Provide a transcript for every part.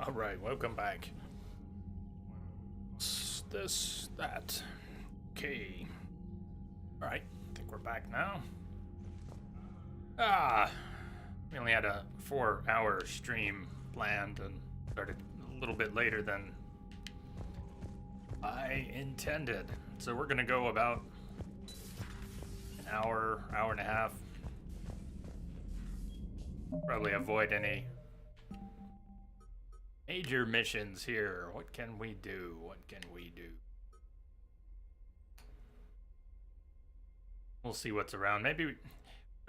All right, welcome back. This, that. Okay. All right, I think we're back now. We only had a 4-hour stream planned and started a little bit later than I intended. So we're gonna go about an hour, hour and a half. Probably avoid any major missions here. What can we do? What can we do? We'll see what's around. Maybe one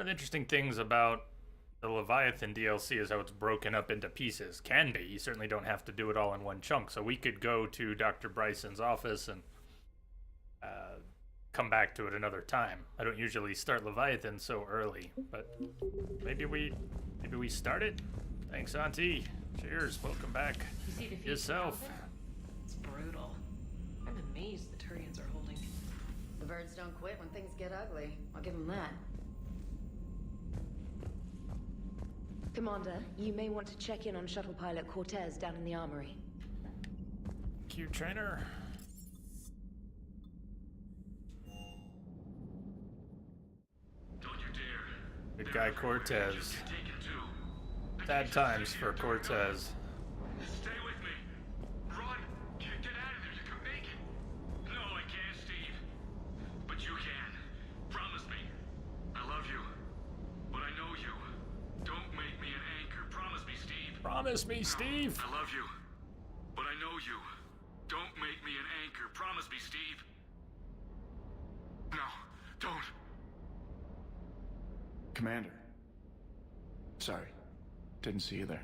of the interesting things about the Leviathan DLC is how it's broken up into pieces. Can be. You certainly don't have to do it all in one chunk. So we could go to Dr. Bryson's office and come back to it another time. I don't usually start Leviathan so early, but maybe we start it. Thanks, Auntie. Cheers. Welcome back. You see the Yourself. It's brutal. I'm amazed the Turians are holding. The birds don't quit when things get ugly. I'll give them that. Commander, you may want to check in on shuttle pilot Cortez down in the armory. Q trainer. Don't you dare. Good guy Cortez. Sad times for Cortez. Stay with me. Run. Get out of there. You can make it. No, I can't, Steve. But you can. Promise me. I love you. But I know you. Don't make me an anchor. Promise me, Steve. Promise me, Steve. I love you. But I know you. Don't make me an anchor. Promise me, Steve. No, don't. Commander. Sorry. Didn't see you there.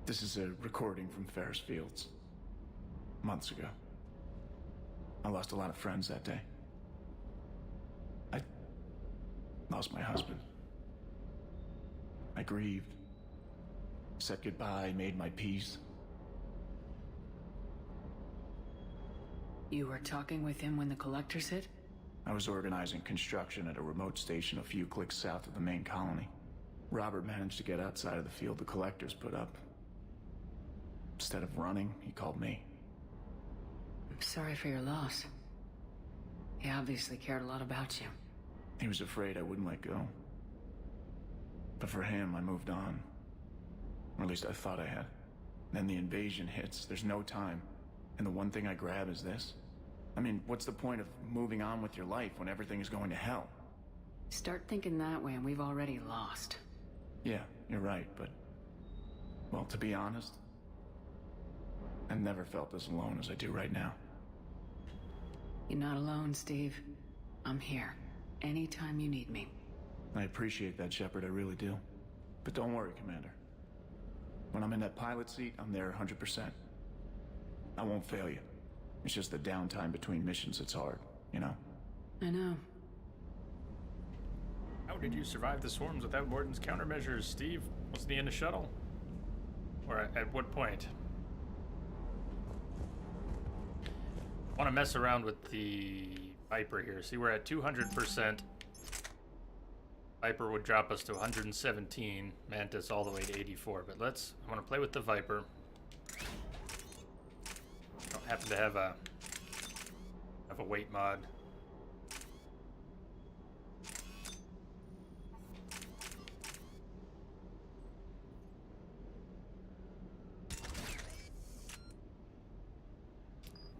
This is a recording from Ferris Fields. Months ago. I lost a lot of friends that day. I lost my husband. I grieved. Said goodbye, made my peace. You were talking with him when the collectors hit? I was organizing construction at a remote station a few clicks south of the main colony. Robert managed to get outside of the field the collectors put up. Instead of running, he called me. I'm sorry for your loss. He obviously cared a lot about you. He was afraid I wouldn't let go. But for him, I moved on. Or at least I thought I had. Then the invasion hits, there's no time. And the one thing I grab is this. I mean, what's the point of moving on with your life when everything is going to hell? Start thinking that way and we've already lost. Yeah, you're right, but... Well, to be honest, I've never felt as alone as I do right now. You're not alone, Steve. I'm here. Anytime you need me. I appreciate that, Shepard, I really do. But don't worry, Commander. When I'm in that pilot seat, I'm there 100%. I won't fail you. It's just the downtime between missions that's hard, you know? I know. How did you survive the swarms without Morden's countermeasures, Steve? Wasn't he in a shuttle? Or at what point? I want to mess around with the Viper here. See, we're at 200%. Viper would drop us to 117. Mantis all the way to 84. But I want to play with the Viper. Don't happen to have a weight mod.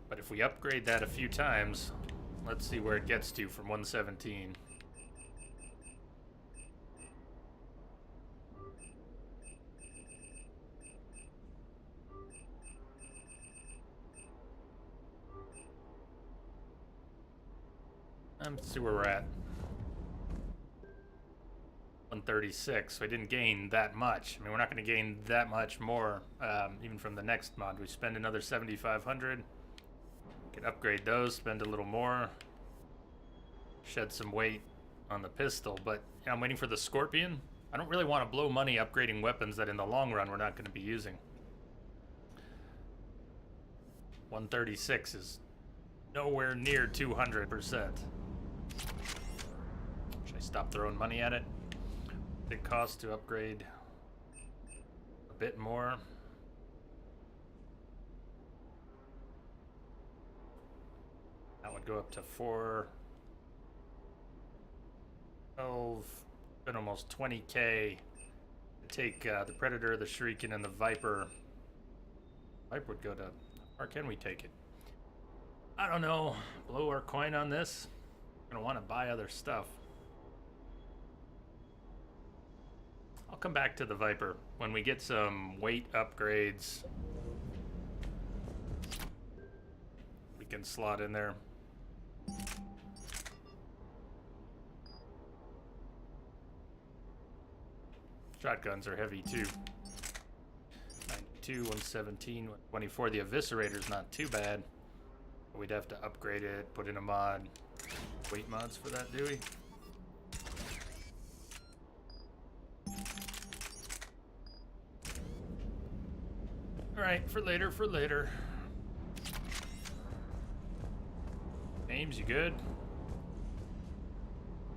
But if we upgrade that a few times, let's see where it gets to from 117. Let's see where we're at. 136. So I didn't gain that much. I mean, we're not going to gain that much more, even from the next mod. We spend another 7,500. Can upgrade those, spend a little more, shed some weight on the pistol, but you know, I'm waiting for the Scorpion. I don't really want to blow money upgrading weapons that in the long run we're not going to be using. 136 is nowhere near 200%. Should I stop throwing money at it? It costs to upgrade bit more. That would go up to 4, 12, been almost 20k. Take the Predator, the Shuriken, and the Viper. Viper would go to, or can we take it? I don't know. Blow our coin on this. We're gonna want to buy other stuff. I'll come back to the Viper when we get some weight upgrades. We can slot in there. Shotguns are heavy too. 92, 117, 124. The Eviscerator's not too bad. But we'd have to upgrade it, put in a mod. Weight mods for that, do we? Alright, for later, for later. Ames, you good?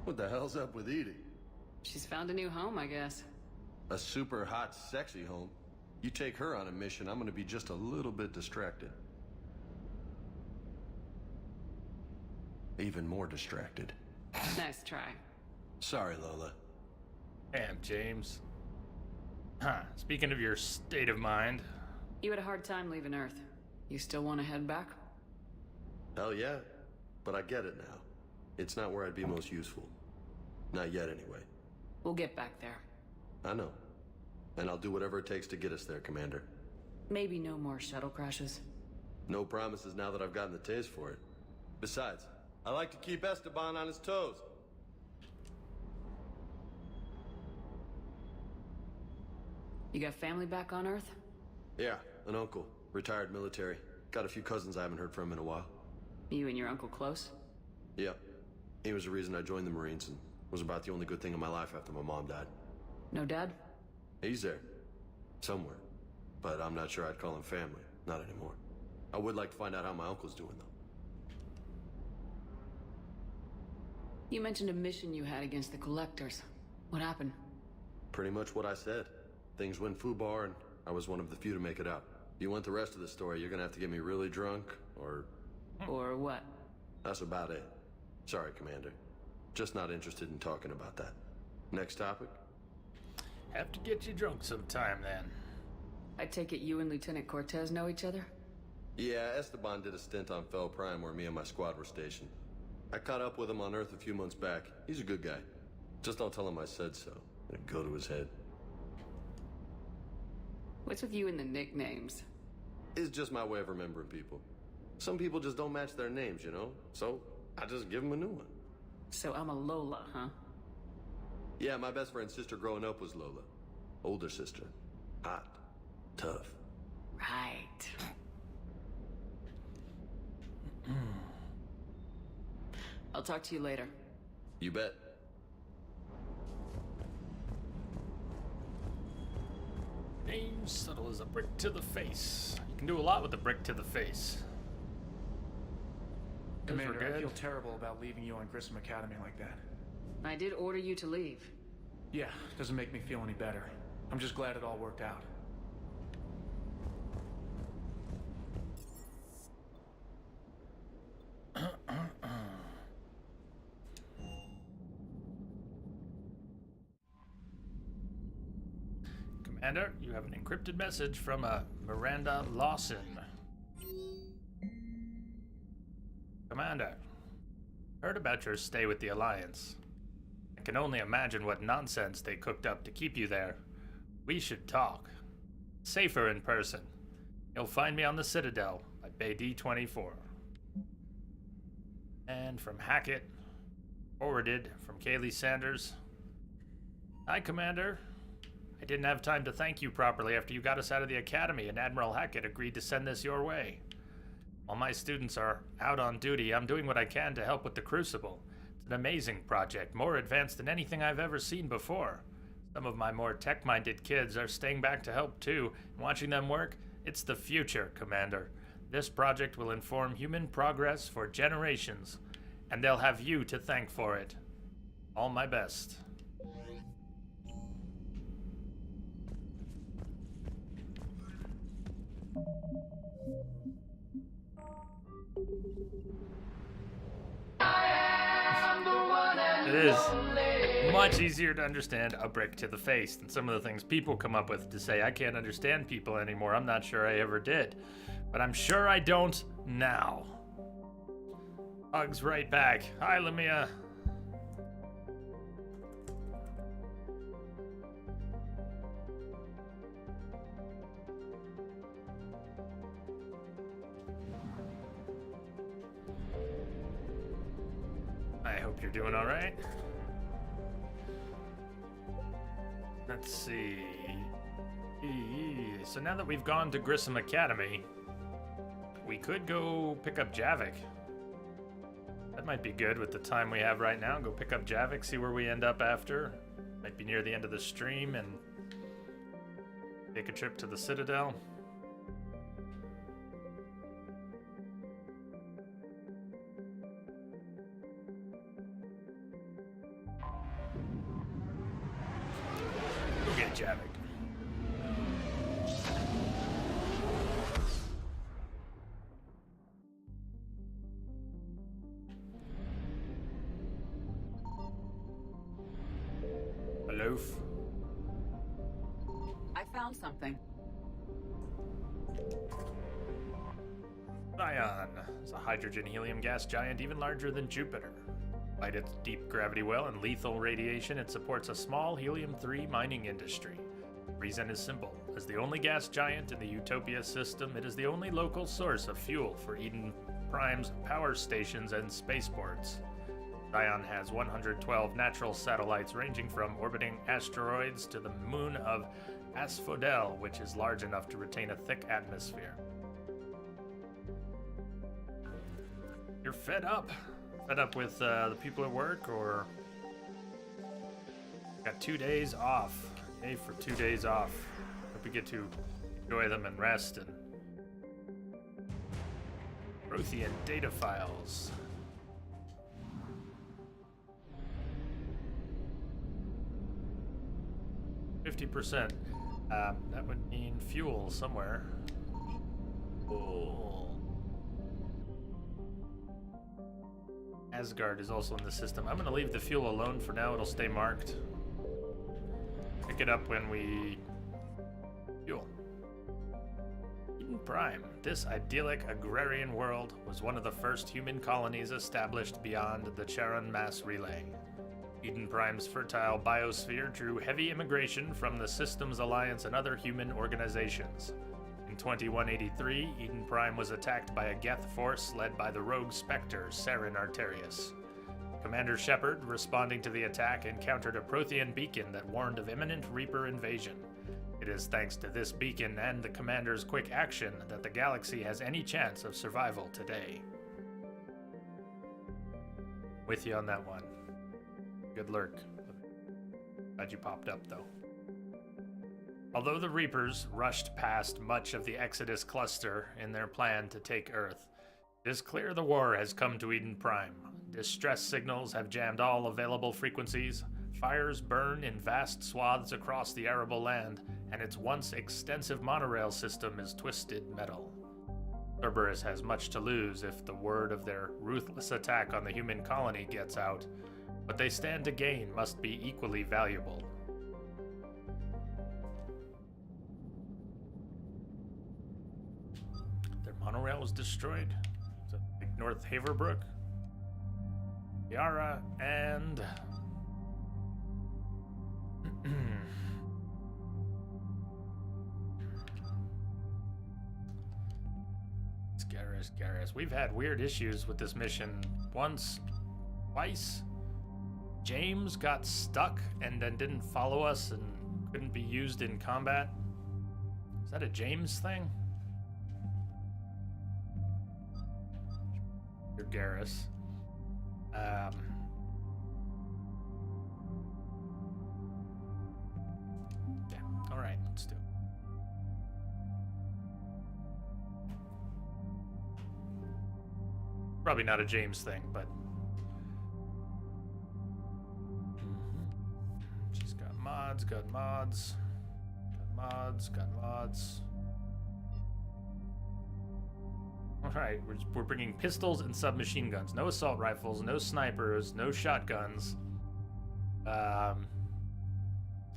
What the hell's up with Edie? She's found a new home, I guess. A super hot, sexy home. You take her on a mission, I'm gonna be just a little bit distracted. Even more distracted. Nice try. Sorry, Lola. Damn, James. Huh, speaking of your state of mind. You had a hard time leaving Earth. You still want to head back? Hell yeah. But I get it now. It's not where I'd be most useful. Not yet, anyway. We'll get back there. I know. And I'll do whatever it takes to get us there, Commander. Maybe no more shuttle crashes. No promises now that I've gotten the taste for it. Besides, I like to keep Esteban on his toes. You got family back on Earth? Yeah, an uncle. Retired military. Got a few cousins I haven't heard from in a while. You and your uncle close? Yep. He was the reason I joined the Marines and was about the only good thing in my life after my mom died. No dad? He's there. Somewhere. But I'm not sure I'd call him family. Not anymore. I would like to find out how my uncle's doing, though. You mentioned a mission you had against the Collectors. What happened? Pretty much what I said. Things went foobar, and I was one of the few to make it out. If you want the rest of the story, you're gonna have to get me really drunk, or... Or what? That's about it. Sorry, Commander. Just not interested in talking about that. Next topic? Have to get you drunk sometime then. I take it you and Lieutenant Cortez know each other? Yeah, Esteban did a stint on Fel Prime where me and my squad were stationed. I caught up with him on Earth a few months back. He's a good guy. Just don't tell him I said so. It'd go to his head. What's with you and the nicknames? It's just my way of remembering people. Some people just don't match their names, you know? So, I just give them a new one. So I'm a Lola, huh? Yeah, my best friend's sister growing up was Lola. Older sister. Hot. Tough. Right. I'll talk to you later. You bet. Aim subtle as a brick to the face. You can do a lot with a brick to the face. Those were Commander, I good. feel terrible about leaving you on Grissom Academy like that. I did order you to leave. Yeah, doesn't make me feel any better. I'm just glad it all worked out. Commander, you have an encrypted message from Miranda Lawson. Commander, heard about your stay with the Alliance. I can only imagine what nonsense they cooked up to keep you there. We should talk. Safer in person. You'll find me on the Citadel by Bay D24. And from Hackett, forwarded from Kaylee Sanders. Hi, Commander. I didn't have time to thank you properly after you got us out of the Academy and Admiral Hackett agreed to send this your way. While my students are out on duty, I'm doing what I can to help with the Crucible. It's an amazing project, more advanced than anything I've ever seen before. Some of my more tech-minded kids are staying back to help too, and watching them work, it's the future, Commander. This project will inform human progress for generations, and they'll have you to thank for it. All my best. It is much easier to understand a brick to the face than some of the things people come up with to say I can't understand people anymore. I'm not sure I ever did, but I'm sure I don't now. Hugs right back. Hi, Lamia. I hope you're doing all right. Let's see. So now that we've gone to Grissom Academy, we could go pick up Javik. That might be good with the time we have right now. Go pick up Javik, see where we end up after. Might be near the end of the stream and take a trip to the Citadel. Go get Javik. Aloof. I found something. Zion is a hydrogen helium gas giant even larger than Jupiter. Despite its deep gravity well and lethal radiation, it supports a small helium-3 mining industry. The reason is simple. As the only gas giant in the Utopia system, it is the only local source of fuel for Eden Prime's power stations and spaceports. Zion has 112 natural satellites ranging from orbiting asteroids to the moon of Asphodel, which is large enough to retain a thick atmosphere. You're fed up? Fed up with the people at work, or got 2 days off? Yay for 2 days off. Hope we get to enjoy them and rest. And Prothean data files. 50%. That would mean fuel somewhere. Oh. Asgard is also in the system. I'm gonna leave the fuel alone for now. It'll stay marked. Pick it up when we fuel. Eden Prime. This idyllic agrarian world was one of the first human colonies established beyond the Charon mass relay. Eden Prime's fertile biosphere drew heavy immigration from the Systems Alliance and other human organizations. In 2183, Eden Prime was attacked by a Geth force led by the rogue Spectre, Saren Arterius. Commander Shepard, responding to the attack, encountered a Prothean beacon that warned of imminent Reaper invasion. It is thanks to this beacon and the Commander's quick action that the galaxy has any chance of survival today. With you on that one. Good lurk. Glad you popped up, though. Although the Reapers rushed past much of the Exodus cluster in their plan to take Earth, it is clear the war has come to Eden Prime. Distress signals have jammed all available frequencies, fires burn in vast swaths across the arable land, and its once extensive monorail system is twisted metal. Cerberus has much to lose if the word of their ruthless attack on the human colony gets out. What they stand to gain must be equally valuable. Their monorail was destroyed. Is that like North Haverbrook? Yara and... Garrus. We've had weird issues with this mission once, twice. James got stuck and then didn't follow us and couldn't be used in combat. Is that a James thing? Or Garrus. Yeah, alright, let's do it. Probably not a James thing, but she's got mods, got mods, got mods, got mods. Alright, we're bringing pistols and submachine guns. No assault rifles, no snipers, no shotguns.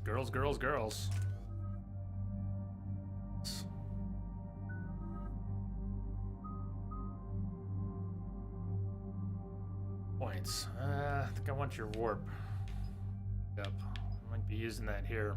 Girls, girls, girls. Points. I think I want your warp. Yep. Might be using that here.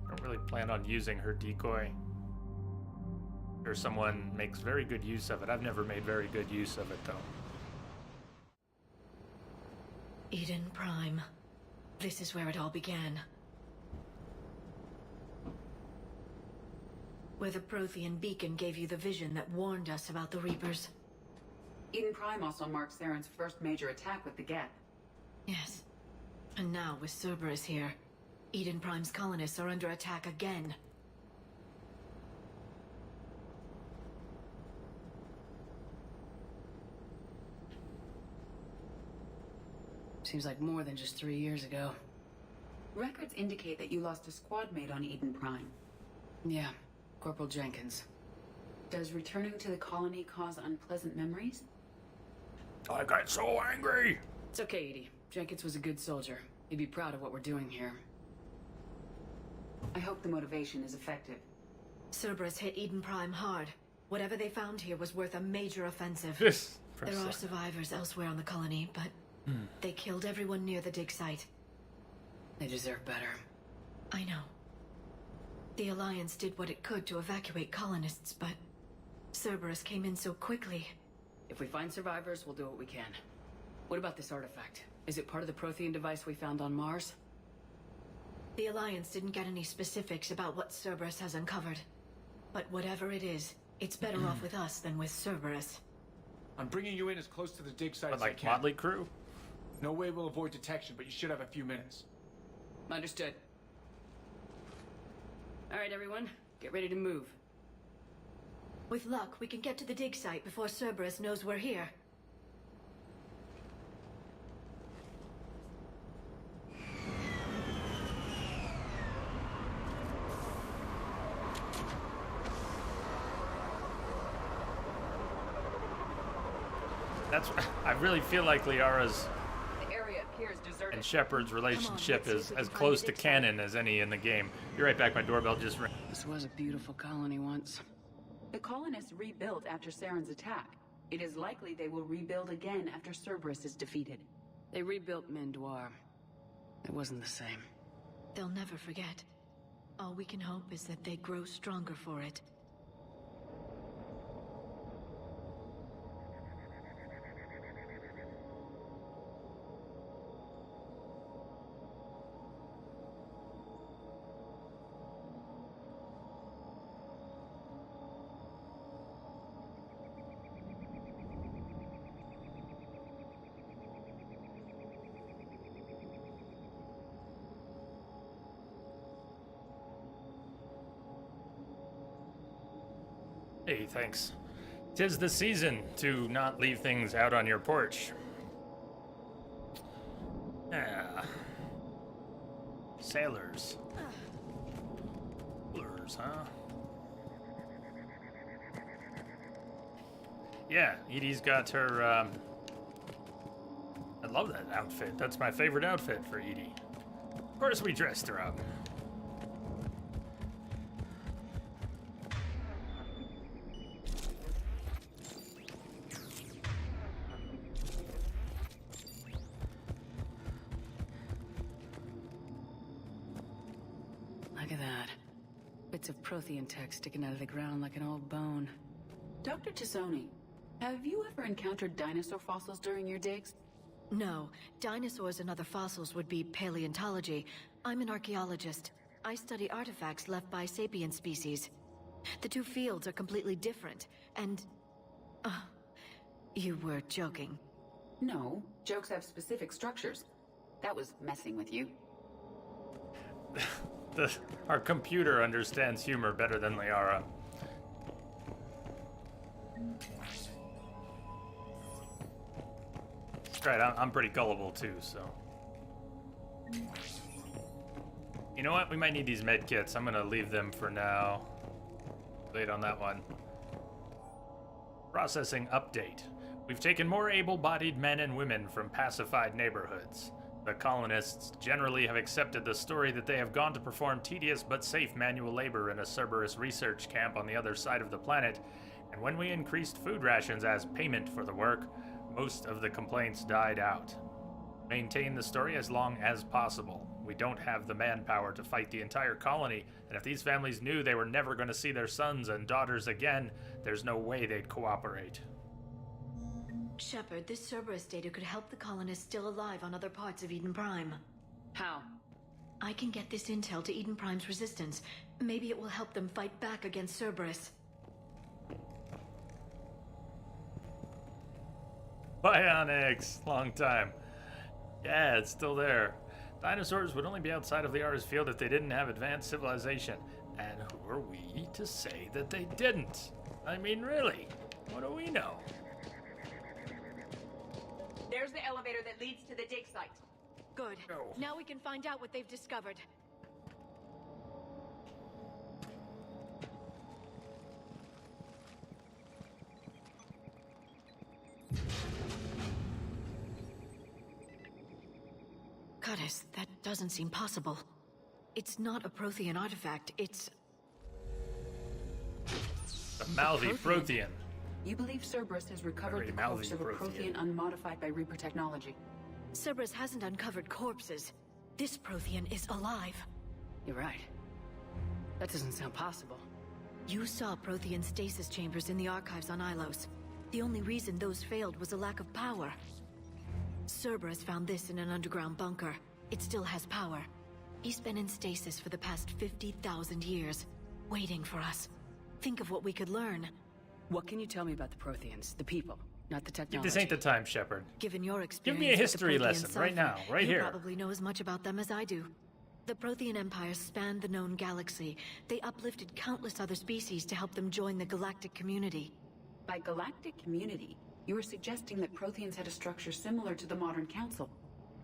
Don't really plan on using her decoy. Or someone makes very good use of it. I've never made very good use of it though. Eden Prime. This is where it all began. Where the Prothean beacon gave you the vision that warned us about the Reapers. Eden Prime also marked Saren's first major attack with the Geth. Yes. And now, with Cerberus here, Eden Prime's colonists are under attack again. Seems like more than just 3 years ago. Records indicate that you lost a squad mate on Eden Prime. Yeah, Corporal Jenkins. Does returning to the colony cause unpleasant memories? I got so angry! It's okay, Edie. Jenkins was a good soldier. He'd be proud of what we're doing here. I hope the motivation is effective. Cerberus hit Eden Prime hard. Whatever they found here was worth a major offensive. This There are survivors elsewhere on the colony, but they killed everyone near the dig site. They deserve better. I know. The Alliance did what it could to evacuate colonists, but Cerberus came in so quickly. If we find survivors, we'll do what we can. What about this artifact? Is it part of the Prothean device we found on Mars? The Alliance didn't get any specifics about what Cerberus has uncovered. But whatever it is, it's better off with us than with Cerberus. I'm bringing you in as close to the dig site But as I like can. Motley Crew? No way we'll avoid detection, but you should have a few minutes. Understood. All right, everyone. Get ready to move. With luck, we can get to the dig site before Cerberus knows we're here. That's. I really feel like Liara's The area appears deserted. and Shepard's relationship let's see is if we as can close find to the dig site. canon as any in the game. You're right back. My doorbell just rang. This was a beautiful colony once. The colonists rebuilt after Saren's attack. It is likely they will rebuild again after Cerberus is defeated. They rebuilt Mendoir. It wasn't the same. They'll never forget. All we can hope is that they grow stronger for it. Hey, thanks. 'Tis the season to not leave things out on your porch. Yeah. Sailors. Sailors, huh? Yeah, Edie's got her, I love that outfit. That's my favorite outfit for Edie. Of course we dressed her up. Look at that. Bits of Prothean tech sticking out of the ground like an old bone. Dr. Tassoni, have you ever encountered dinosaur fossils during your digs? No, dinosaurs and other fossils would be paleontology. I'm an archaeologist. I study artifacts left by sapient species. The two fields are completely different, and... you were joking. No, jokes have specific structures. That was messing with you. Our computer understands humor better than Liara. Right, I'm pretty gullible too, so. You know what? We might need these med kits. I'm gonna leave them for now. Late on that one. Processing update. We've taken more able-bodied men and women from pacified neighborhoods. The colonists generally have accepted the story that they have gone to perform tedious but safe manual labor in a Cerberus research camp on the other side of the planet, and when we increased food rations as payment for the work, most of the complaints died out. Maintain the story as long as possible. We don't have the manpower to fight the entire colony, and if these families knew they were never going to see their sons and daughters again, there's no way they'd cooperate. Shepard, this Cerberus data could help the colonists still alive on other parts of Eden Prime. How? I can get this intel to Eden Prime's resistance. Maybe it will help them fight back against Cerberus. Bionics! Long time. Yeah, it's still there. Dinosaurs would only be outside of the Ares field if they didn't have advanced civilization. And who are we to say that they didn't? I mean, really? What do we know? There's the elevator that leads to the dig site. Good. Go. Now we can find out what they've discovered. Curtis, that doesn't seem possible. It's not a Prothean artifact, it's... The mouthy Prothean. You believe Cerberus has recovered Very the corpse mouthy of a Prothean. Prothean unmodified by Reaper technology. Cerberus hasn't uncovered corpses. This Prothean is alive. You're right. That doesn't sound possible. You saw Prothean stasis chambers in the archives on Ilos. The only reason those failed was a lack of power. Cerberus found this in an underground bunker. It still has power. He's been in stasis for the past 50,000 years, waiting for us. Think of what we could learn. What can you tell me about the Protheans, the people, not the technology? This ain't the time, Shepard. Given your experience, Give me a with the history Prothean lesson right cipher, now, right you here. probably know as much about them as I do. The Prothean Empire spanned the known galaxy. They uplifted countless other species to help them join the galactic community. By galactic community, you are suggesting that Protheans had a structure similar to the modern council.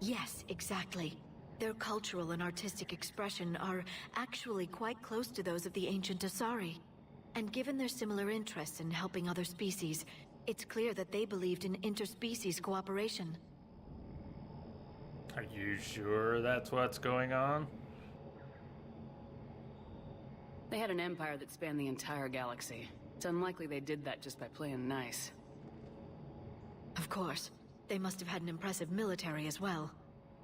Yes, exactly. Their cultural and artistic expression are actually quite close to those of the ancient Asari. And given their similar interests in helping other species, it's clear that they believed in interspecies cooperation. Are you sure that's what's going on? They had an empire that spanned the entire galaxy. It's unlikely they did that just by playing nice. Of course. They must have had an impressive military as well.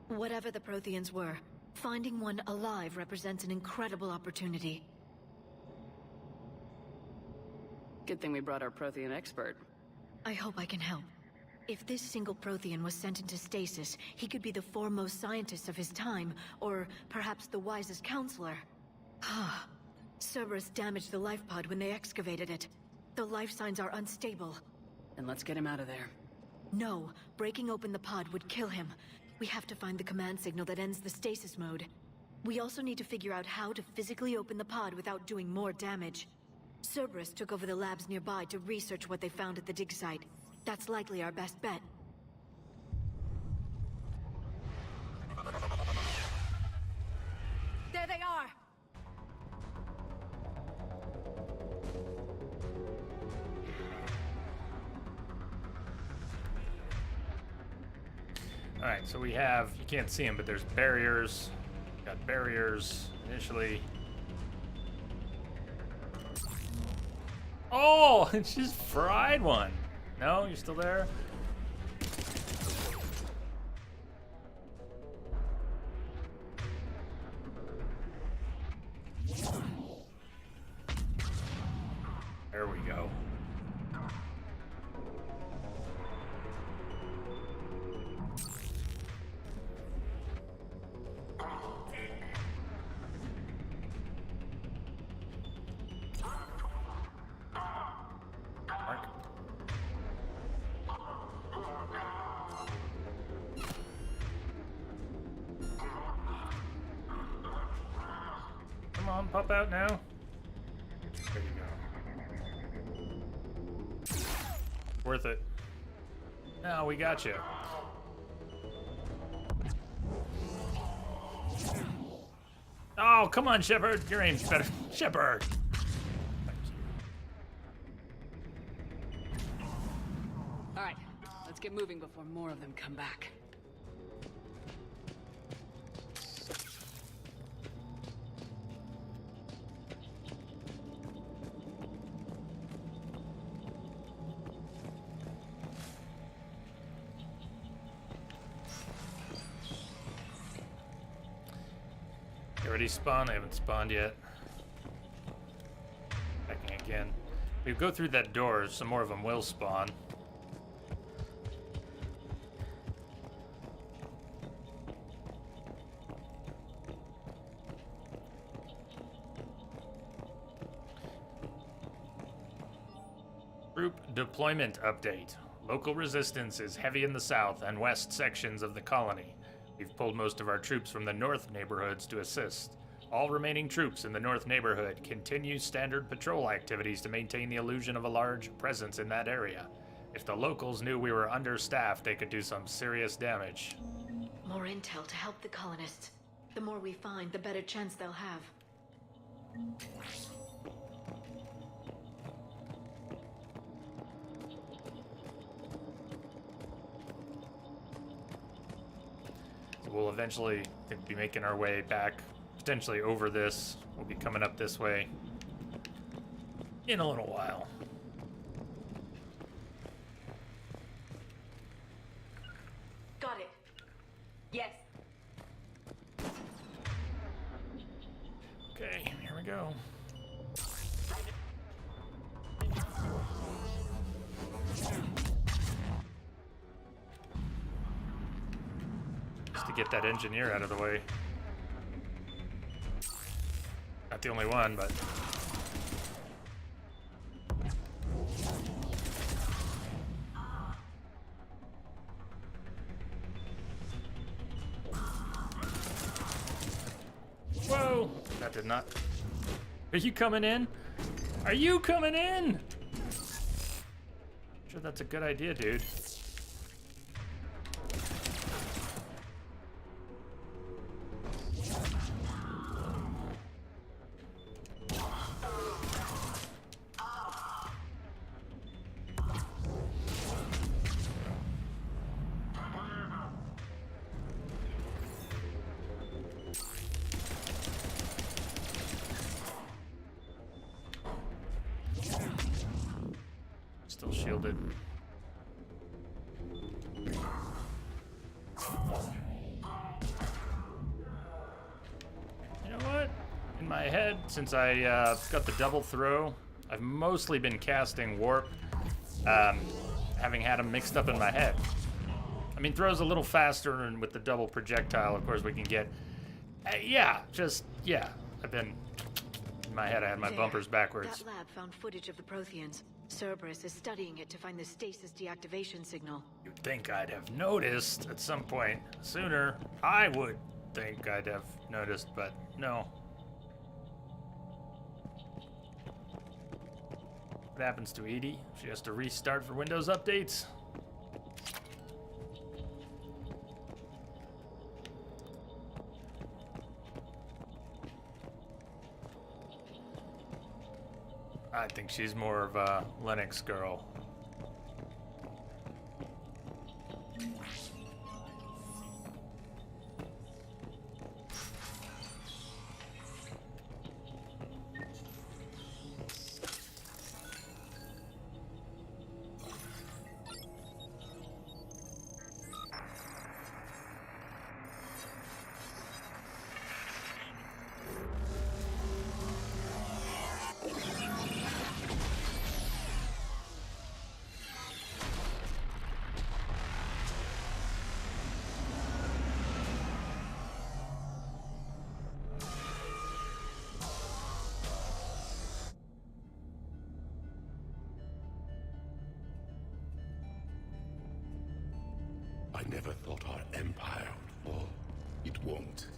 Whatever the Protheans were, finding one alive represents an incredible opportunity. Good thing we brought our Prothean expert. I hope I can help. If this single Prothean was sent into stasis, he could be the foremost scientist of his time, or perhaps the wisest counselor. Cerberus damaged the life pod when they excavated it. The life signs are unstable. Then let's get him out of there. No, breaking open the pod would kill him. We have to find the command signal that ends the stasis mode. We also need to figure out how to physically open the pod without doing more damage. Cerberus took over the labs nearby to research what they found at the dig site. That's likely our best bet. There they are! Alright, so we have, you can't see them, but there's barriers. Got barriers initially. Oh, it just fried one. No, you're still there? There we go. Mark. Come on, pop out now. There you go. Worth it. No, we got you. Oh, come on, Shepard. Your aim's better. Shepard. All right, let's get moving before more of them come back. They already spawned? They haven't spawned yet. Checking again. We go through that door, some more of them will spawn. Group deployment update. Local resistance is heavy in the south and west sections of the colony. We've pulled most of our troops from the north neighborhoods to assist. All remaining troops in the north neighborhood continue standard patrol activities to maintain the illusion of a large presence in that area. If the locals knew we were understaffed, they could do some serious damage. More intel to help the colonists. The more we find, the better chance they'll have. We'll eventually be making our way back, potentially over this. We'll be coming up this way in a little while. Got it. Yes. Okay, here we go. Just to get that engineer out of the way. Not the only one, but... Whoa! That did not... Are you coming in? Are you coming in? Sure, that's a good idea, dude. Still shielded. You know what? In my head, since I got the double throw, I've mostly been casting warp, having had them mixed up in my head. I mean, throw's a little faster, and with the double projectile, of course, we can get... yeah. I've been... In my head, I had my bumpers backwards. That lab found footage of the Protheans. Cerberus is studying it to find the stasis deactivation signal. You'd think I'd have noticed at some point sooner. I would think I'd have noticed, but no. What happens to Edie? She has to restart for Windows updates? I think she's more of a Linux girl. I never thought our empire would fall. It won't.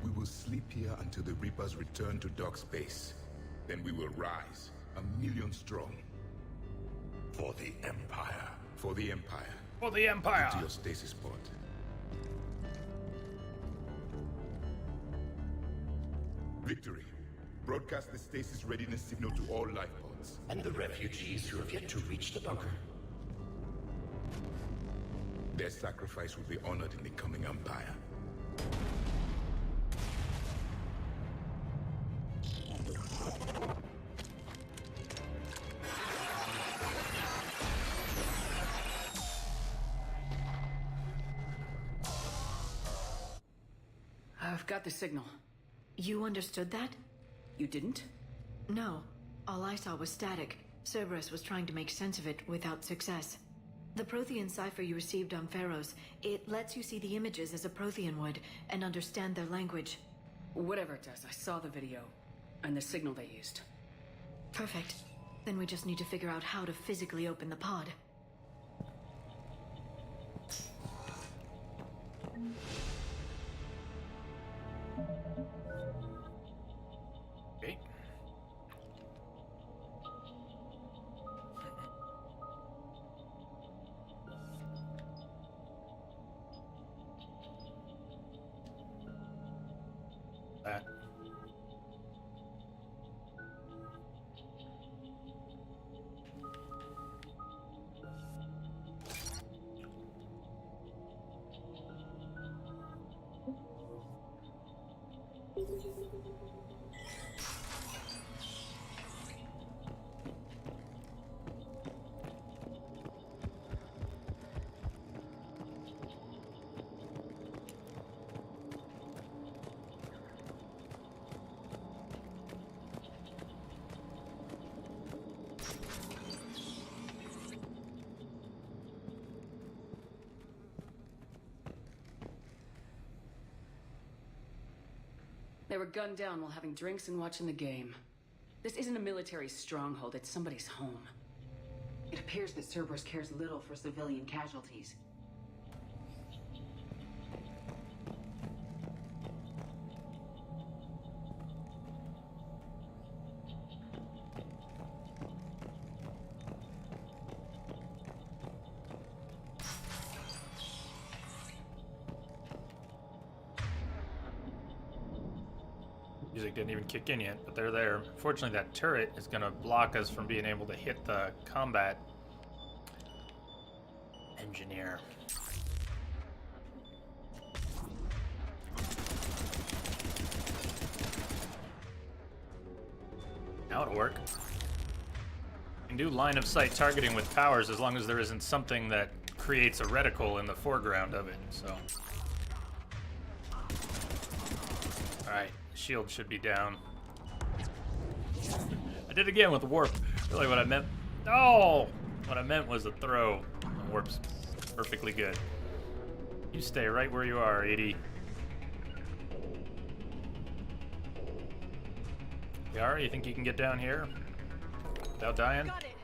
We will sleep here until the Reapers return to dark space. Then we will rise, 1,000,000 strong. For the Empire. For the Empire. For the Empire! To your stasis pod. Victory. Broadcast the stasis readiness signal to all life pods. And the refugees who have yet to reach the bunker. Their sacrifice will be honored in the coming Empire. I've got the signal. You understood that? You didn't? No. All I saw was static. Cerberus was trying to make sense of it without success. The Prothean cipher you received on Pharaohs, it lets you see the images as a Prothean would, and understand their language. Whatever it does, I saw the video. And the signal they used. Perfect. Then we just need to figure out how to physically open the pod. Okay. That. They were gunned down while having drinks and watching the game. This isn't a military stronghold, it's somebody's home. It appears that Cerberus cares little for civilian casualties. Music didn't even kick in yet, but they're there. Fortunately, that turret is going to block us from being able to hit the combat engineer. Now it'll work. You can do line of sight targeting with powers as long as there isn't something that creates a reticle in the foreground of it, so. Alright. Shield should be down. I did it again with the warp. Really what I meant. Oh! What I meant was a throw. The warp's perfectly good. You stay right where you are, 80. Yara, you think you can get down here without dying? Got it.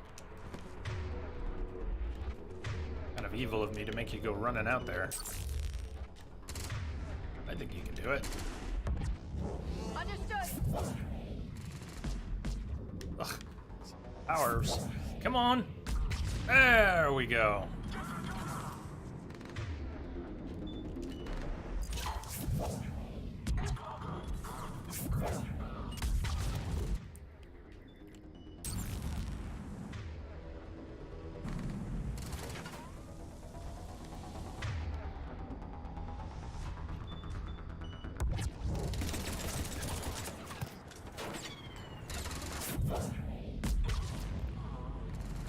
Kind of evil of me to make you go running out there. I think you can do it. Understood. Ugh. Powers. Come on. There we go.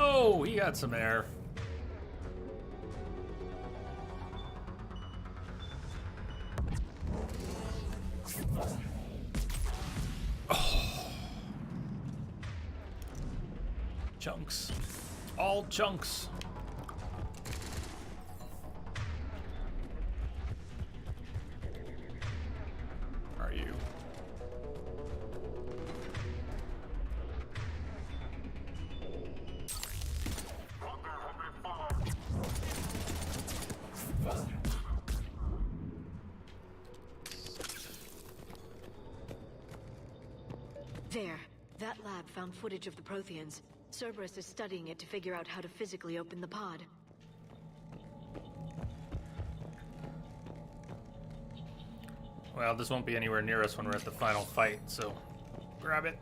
Oh, he got some air. Oh. Chunks. All chunks. Are you? There. That lab found footage of the Protheans. Cerberus is studying it to figure out how to physically open the pod. Well, this won't be anywhere near us when we're at the final fight, so grab it.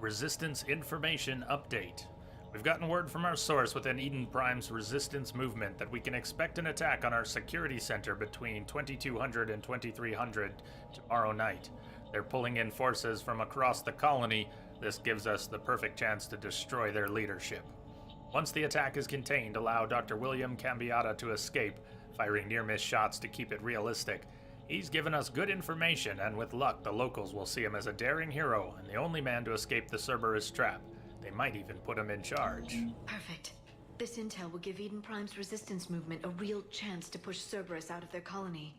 Resistance information update. We've gotten word from our source within Eden Prime's resistance movement that we can expect an attack on our security center between 2200 and 2300 tomorrow night. They're pulling in forces from across the colony. This gives us the perfect chance to destroy their leadership. Once the attack is contained, allow Dr. William Cambiata to escape, firing near-miss shots to keep it realistic. He's given us good information, and with luck, the locals will see him as a daring hero and the only man to escape the Cerberus trap. They might even put him in charge. Perfect. This intel will give Eden Prime's resistance movement a real chance to push Cerberus out of their colony.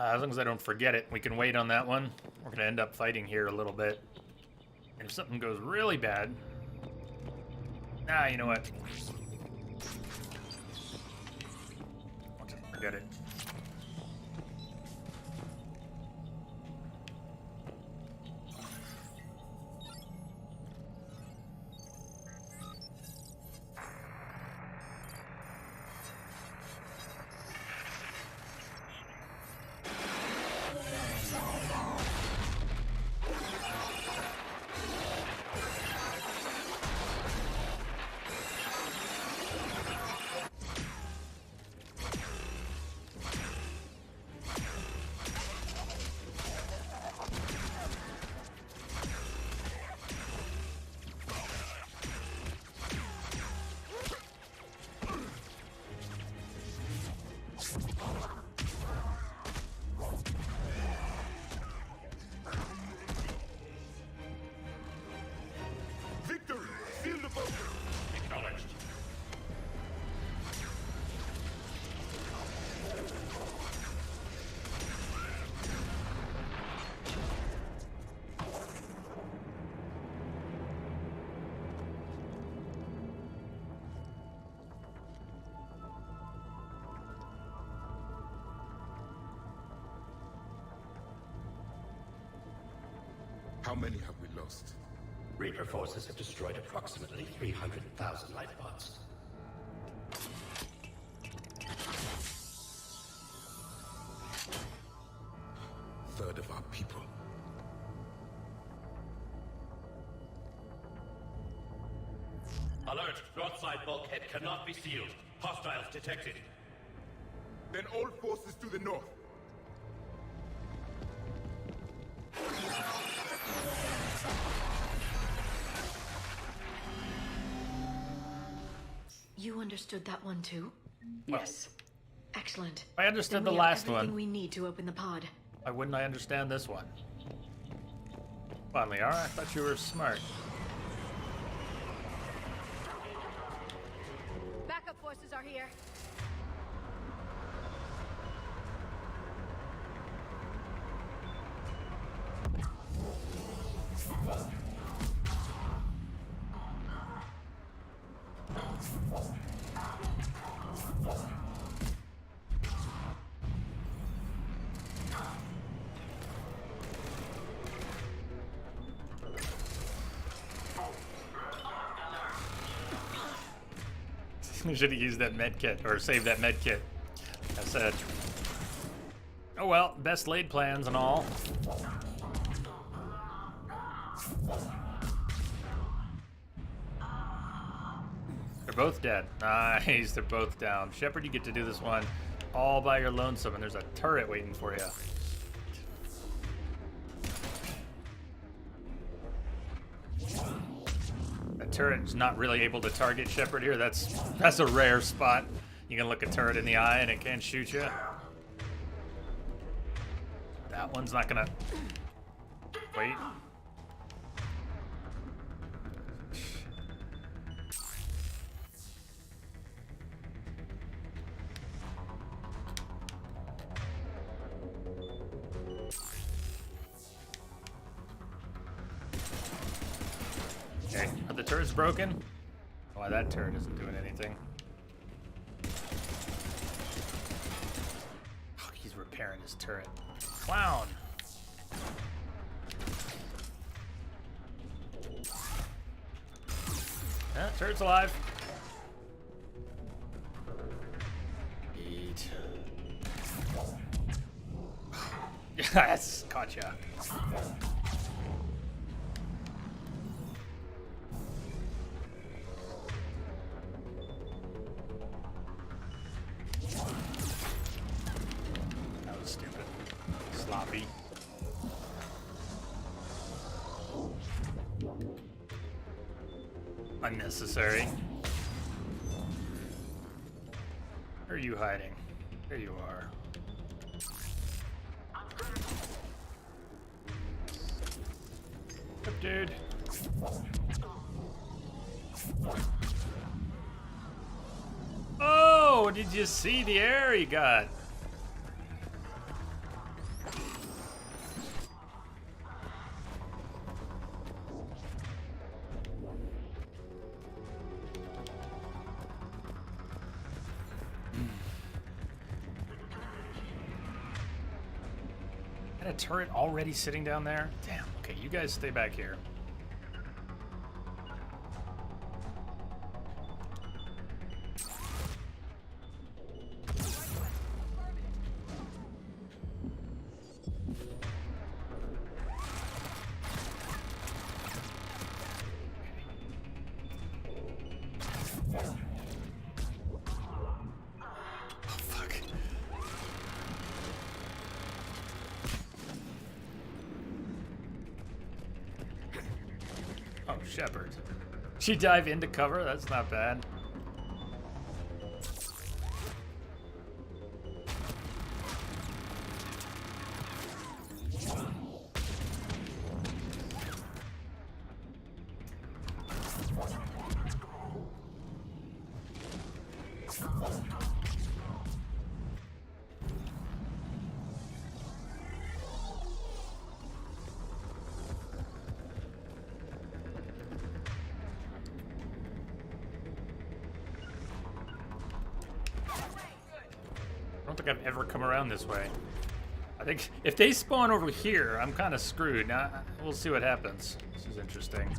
As long as I don't forget it, we can wait on that one. We're going to end up fighting here a little bit. And if something goes really bad... Nah, you know what? I'll just forget it. How many have we lost? Reaper forces have destroyed approximately 300,000 life pods. Third of our people. Alert! Broadside bulkhead cannot be sealed. Hostiles detected. Then all forces to the north. You understood that one too? Yes. Excellent. I understood Then the we last have everything one. we need to open the pod. Why wouldn't I understand this one? Come on, Liara, I thought you were smart. Backup forces are here. We should have used that med kit, or saved that med kit. I said, oh well, best laid plans and all. They're both dead. Nice, they're both down. Shepard, you get to do this one all by your lonesome, and there's a turret waiting for you. That turret's not really able to target Shepard here. That's a rare spot. You can look a turret in the eye and it can't shoot you. That one's not gonna... Wait. turret's broken? Why that turret isn't doing anything. Oh, he's repairing his turret. Clown! Turret's alive. Eat. Yes, gotcha. That was stupid. Sloppy. Unnecessary. Where are you hiding? There you are. Up, dude. Oh, did you see the air he got? A turret already sitting down there? Damn. Okay, you guys stay back here. Oh, Shepard. She dive into cover? That's not bad. I don't think I've ever come around this way. I think if they spawn over here, I'm kind of screwed. Now, we'll see what happens. This is interesting.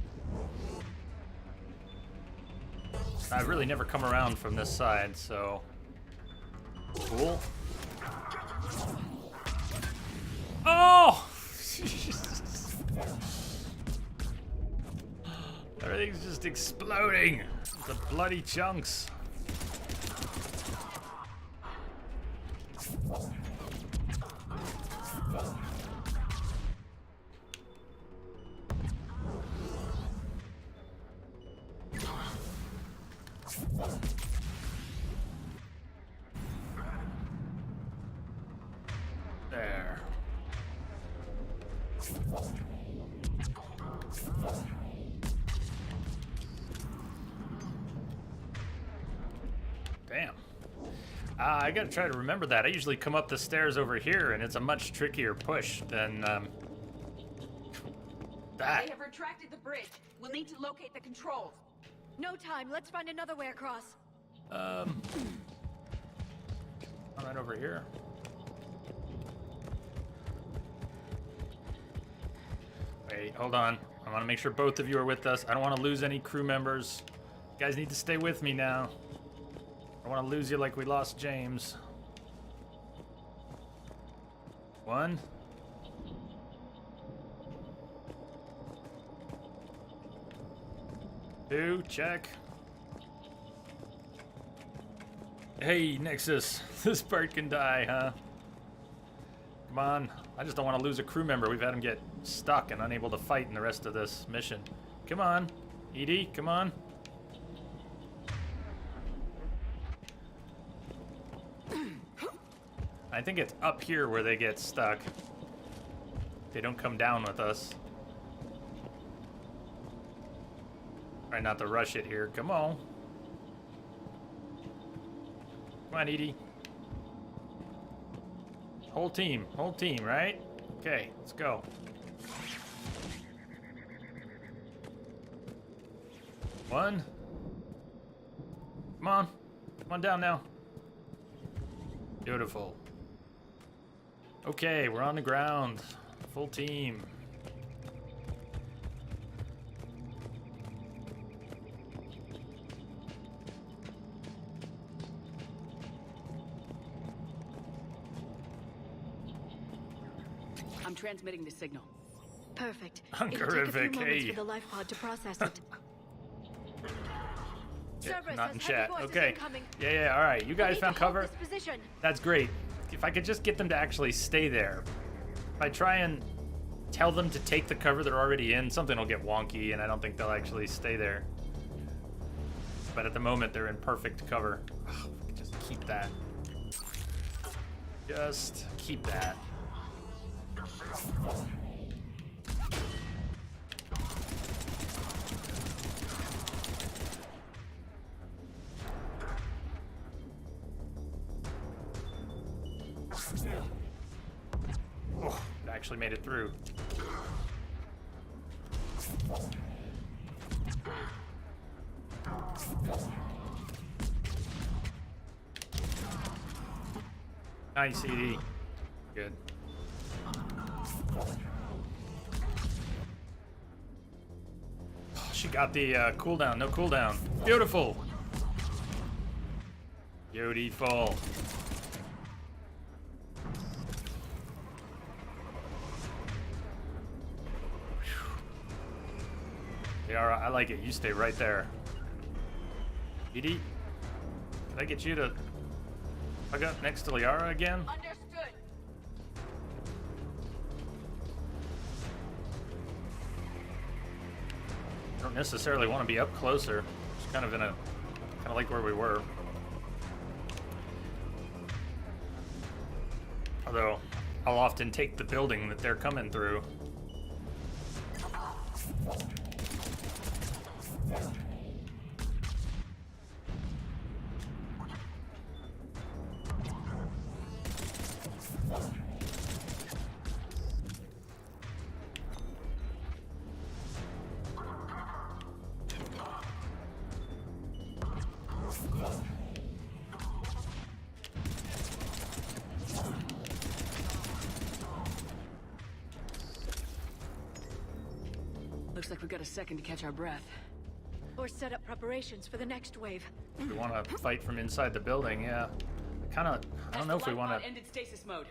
I've really never come around from this side, so... Cool. Oh! Everything's just exploding. The bloody chunks. There. Damn. I gotta try to remember that. I usually come up the stairs over here, and it's a much trickier push than that. They have retracted the bridge. We'll need to locate the controls. No time. Let's find another way across. I'm right over here. Wait, hold on. I want to make sure both of you are with us. I don't want to lose any crew members. You guys need to stay with me now. I don't want to lose you like we lost James. 1. Two, check. Hey, Nexus. This part can die, huh? Come on. I just don't want to lose a crew member. We've had him get stuck and unable to fight in the rest of this mission. Come on. EDI, come on. I think it's up here where they get stuck. They don't come down with us. Try not to rush it here. Come on. Come on, EDI. Whole team, right? Okay, let's go. One. Come on. Come on down now. Beautiful. Okay, we're on the ground. Full team. I'm transmitting the signal. Perfect. Hunker It'll take a few Rick, moments hey. for the life pod to process it. Yeah, Cerberus not in has heavy chat. forces Okay. incoming. Yeah, all right. You We guys need found to hold cover? this position. That's great. If I could just get them to actually stay there. If I try and tell them to take the cover they're already in, something will get wonky, and I don't think they'll actually stay there. But at the moment, they're in perfect cover. Oh, if we could just keep that. Just keep that. Oh, it actually made it through. Nice, ED. Good. Oh, she got the cooldown. No cooldown. Beautiful. Beautiful. Yara, I like it. You stay right there. Edie, can I get you to hug up next to Liara again? Understood. I don't necessarily want to be up closer. Just kind of in a, kind of like where we were. Although, I'll often take the building that they're coming through. Looks like we've got a second to catch our breath. Or set up preparations for the next wave. We want to fight from inside the building, yeah. I don't know if we want to. Ended stasis mode.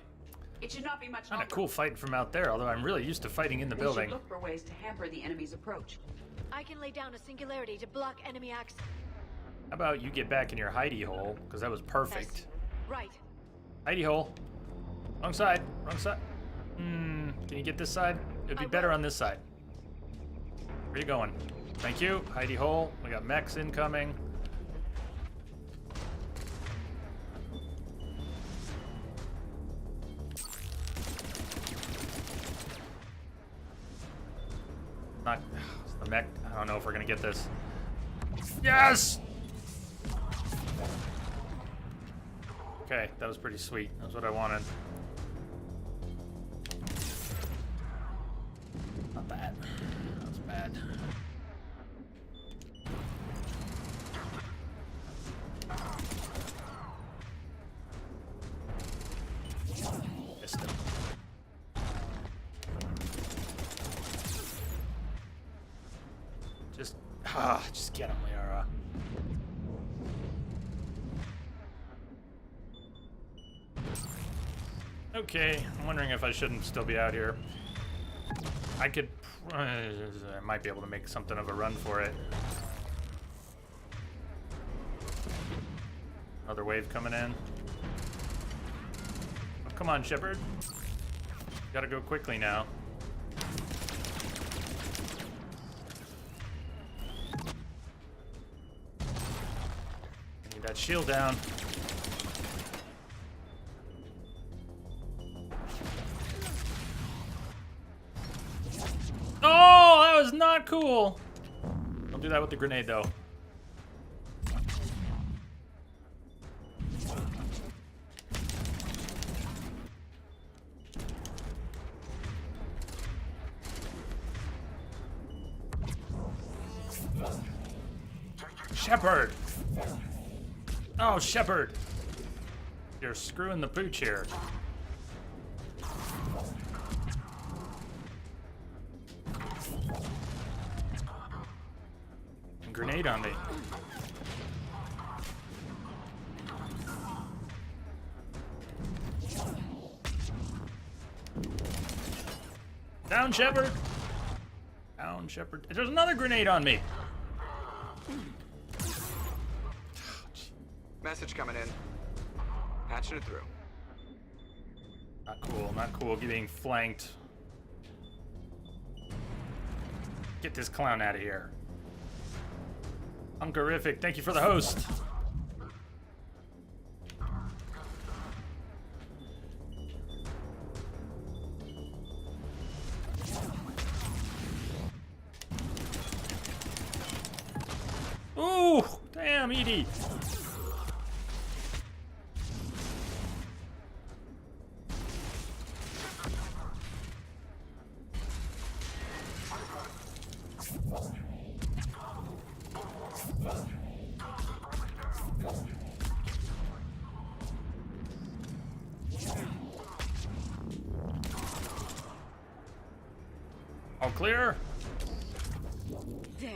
It should not be much Kind longer. of cool fighting from out there, although I'm really used to fighting in the We building. should look for ways to hamper the enemy's approach. I can lay down a singularity to block enemy access. How about you get back in your hidey hole, because that was perfect. Right. Hidey hole. Wrong side. Wrong side. Can you get this side? It'd be better on this side. Where you going? Thank you. Hidey hole. We got mechs incoming. Not the mech. I don't know if we're gonna get this. Yes! Okay, that was pretty sweet. That's what I wanted. Not bad. That was bad. Missed him. Just get him, Liara. Okay, I'm wondering if I shouldn't still be out here. I could, I might be able to make something of a run for it. Another wave coming in. Oh, come on, Shepard. Gotta go quickly now. Need that shield down. Oh, that was not cool. Don't do that with the grenade, though. Shepard! Oh, Shepard! You're screwing the pooch here. And grenade on me. Down, Shepard! Down, Shepard. There's another grenade on me! Message coming in. Patching it through. Not cool, not cool. Getting flanked. Get this clown out of here. Unkerific, thank you for the host. Ooh, damn, Edie. All clear? There.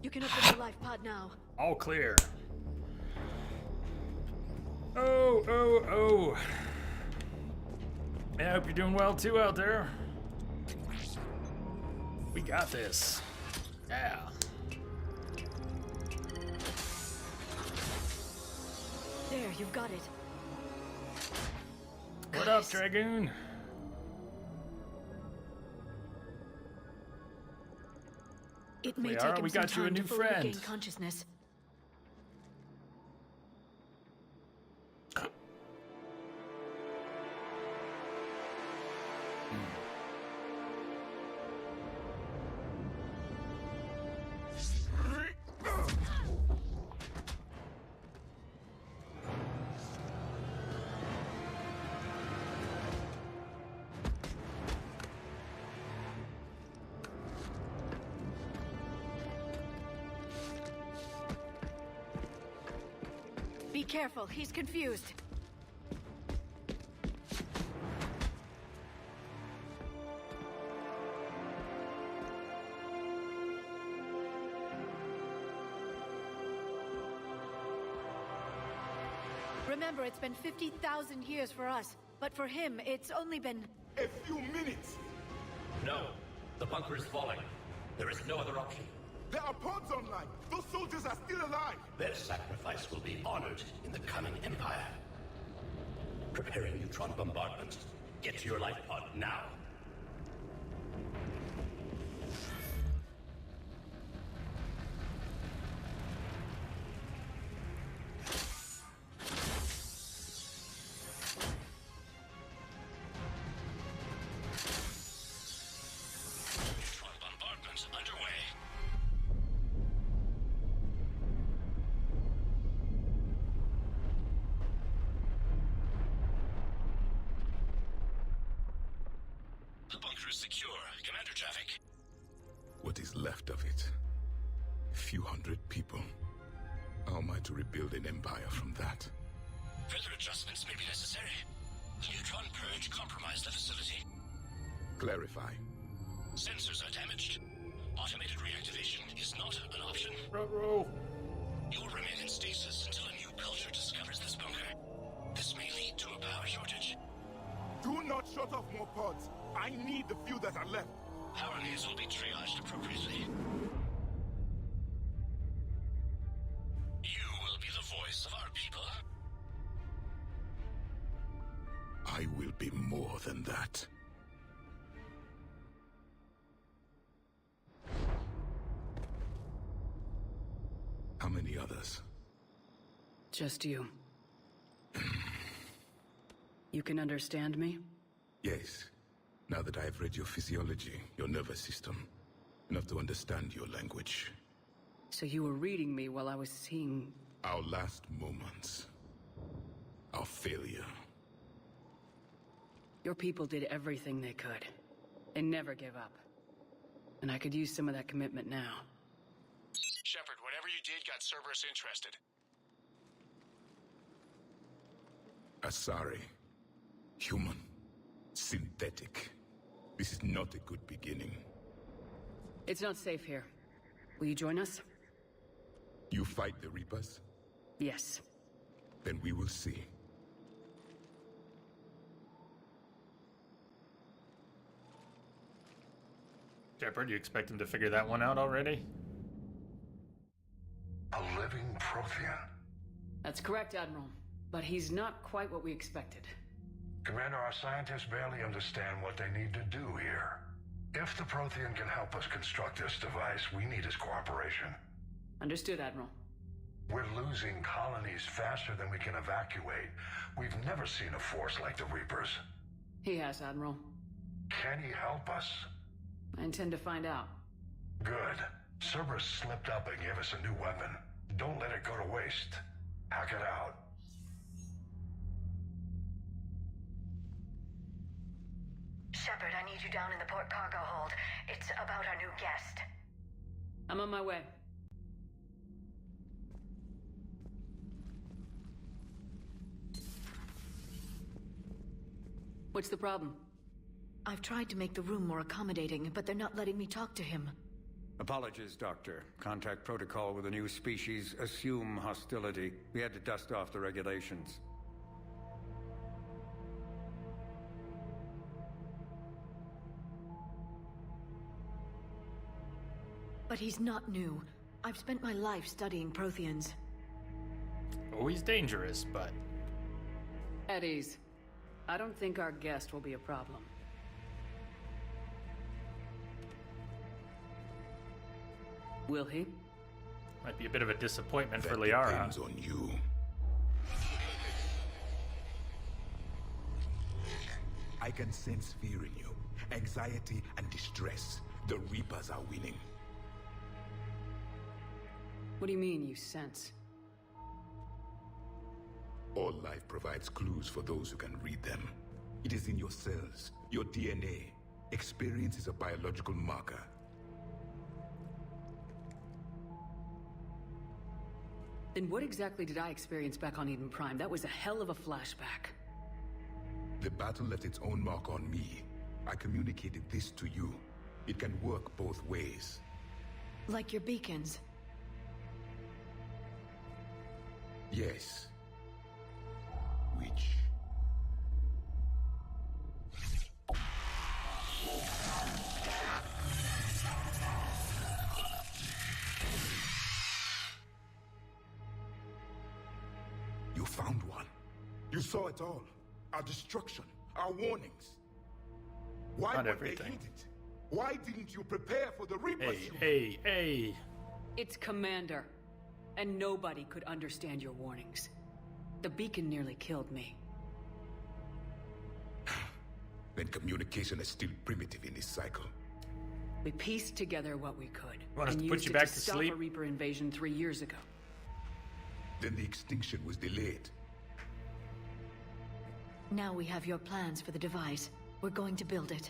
You can open the life pod now. All clear. Oh, oh, oh. I hope you're doing well too out there. We got this. Yeah. There, you've got it. What up, Dragoon? It may We take are. him We some got you a time new to fully friend. regain consciousness. Be careful, he's confused. Remember, it's been 50,000 years for us, but for him, it's only been... A few minutes! No. The bunker is falling. There is no other option. There are pods online! Those soldiers are still alive! Their sacrifice will be honored in the coming Empire. Preparing neutron bombardment. Get to your life pod now. Neutron bombardment underway. The bunker is secure. Commander traffic. What is left of it? A few hundred people. How am I to rebuild an empire from that? Further adjustments may be necessary. The neutron purge compromised the facility. Clarify. Sensors are damaged. Automated reactivation is not an option. Ruh-roh. You'll remain in stasis until a new culture discovers this bunker. This may lead to a power shortage. Do not shut off more pods. I need the few that are left. Power needs will be triaged appropriately. You will be the voice of our people. I will be more than that. How many others? Just you. You can understand me? Yes. Now that I have read your physiology, your nervous system, enough to understand your language. So you were reading me while I was seeing... Our last moments. Our failure. Your people did everything they could. They never gave up. And I could use some of that commitment now. Shepard, whatever you did got Cerberus interested. Asari. Human. Synthetic. This is not a good beginning. It's not safe here. Will you join us? You fight the Reapers? Yes. Then we will see. Shepard, you expect him to figure that one out already? A living Prothean. That's correct, Admiral. But he's not quite what we expected. Commander, our scientists barely understand what they need to do here. If the Prothean can help us construct this device, we need his cooperation. Understood, Admiral. We're losing colonies faster than we can evacuate. We've never seen a force like the Reapers. He has, Admiral. Can he help us? I intend to find out. Good. Cerberus slipped up and gave us a new weapon. Don't let it go to waste. Hack it out. Shepard, I need you down in the port cargo hold. It's about our new guest. I'm on my way. What's the problem? I've tried to make the room more accommodating, but they're not letting me talk to him. Apologies, Doctor. Contact protocol with a new species. Assume hostility. We had to dust off the regulations. But he's not new. I've spent my life studying Protheans. Oh, he's dangerous, but... At ease. I don't think our guest will be a problem. Will he? Might be a bit of a disappointment That for Liara. depends on you. I can sense fear in you. Anxiety and distress. The Reapers are winning. What do you mean, you sense? All life provides clues for those who can read them. It is in your cells, your DNA. Experience is a biological marker. Then what exactly did I experience back on Eden Prime? That was a hell of a flashback. The battle left its own mark on me. I communicated this to you. It can work both ways. Like your beacons. Yes. Which... You found one. You saw it all. Our destruction, our warnings. Why Not would everything. they hit it? Why didn't you prepare for the Reapers? Hey. It's Commander. And nobody could understand your warnings. The beacon nearly killed me. Then communication is still primitive in this cycle. We pieced together what we could. Want us and to put used you it back to to stop sleep? a Reaper invasion 3 years ago. Then the extinction was delayed. Now we have your plans for the device. We're going to build it.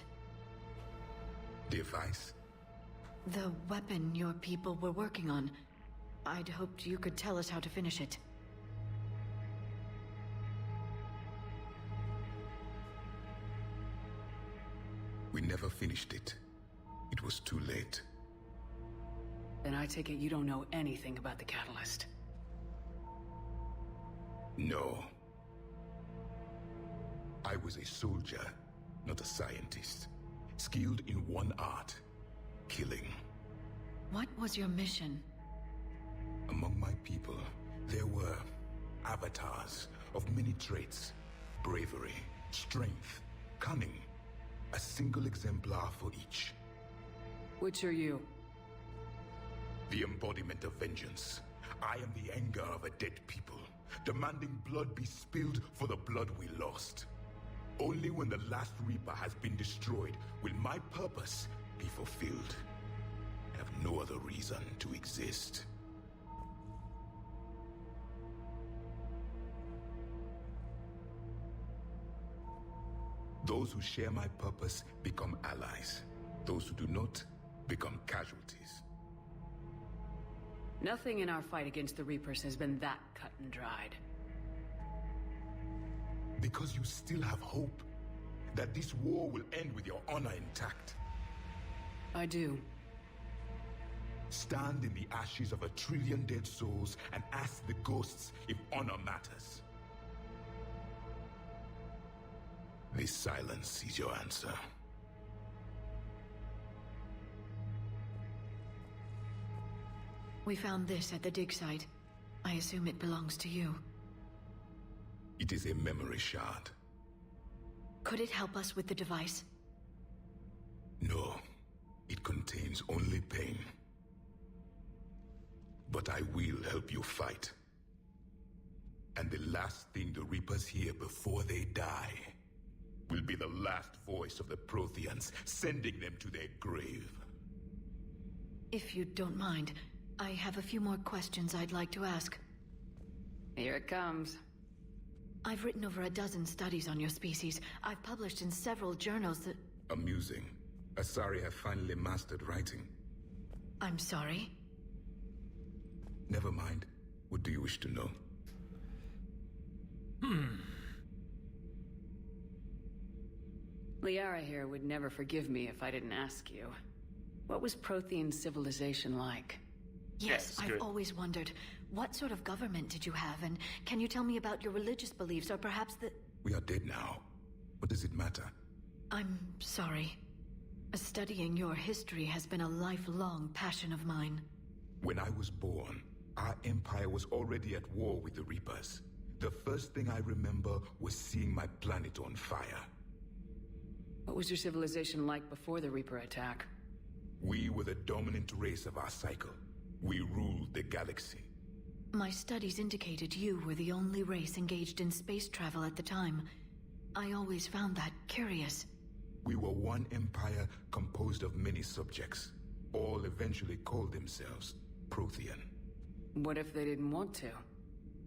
Device? The weapon your people were working on. I'd hoped you could tell us how to finish it. We never finished it. It was too late. Then I take it you don't know anything about the catalyst. No. I was a soldier, not a scientist. Skilled in one art, killing. What was your mission? Among my people, there were avatars of many traits. Bravery, strength, cunning. A single exemplar for each. Which are you? The embodiment of vengeance. I am the anger of a dead people, demanding blood be spilled for the blood we lost. Only when the last Reaper has been destroyed will my purpose be fulfilled. I have no other reason to exist. Those who share my purpose become allies. Those who do not become casualties. Nothing in our fight against the Reapers has been that cut and dried. Because you still have hope that this war will end with your honor intact. I do. Stand in the ashes of 1 trillion dead souls and ask the ghosts if honor matters. This silence is your answer. We found this at the dig site. I assume it belongs to you. It is a memory shard. Could it help us with the device? No, it contains only pain. But I will help you fight. And the last thing the Reapers hear before they die will be the last voice of the Protheans, sending them to their grave. If you don't mind, I have a few more questions I'd like to ask. Here it comes. I've written over a dozen studies on your species. I've published in several journals that... Amusing. Asari have finally mastered writing. I'm sorry? Never mind. What do you wish to know? Liara here would never forgive me if I didn't ask you. What was Prothean civilization like? Yes, I've always wondered. What sort of government did you have, and can you tell me about your religious beliefs, or perhaps the... We are dead now. What does it matter? I'm sorry. Studying your history has been a lifelong passion of mine. When I was born, our empire was already at war with the Reapers. The first thing I remember was seeing my planet on fire. What was your civilization like before the Reaper attack? We were the dominant race of our cycle. We ruled the galaxy. My studies indicated you were the only race engaged in space travel at the time. I always found that curious. We were one empire composed of many subjects. All eventually called themselves Prothean. What if they didn't want to?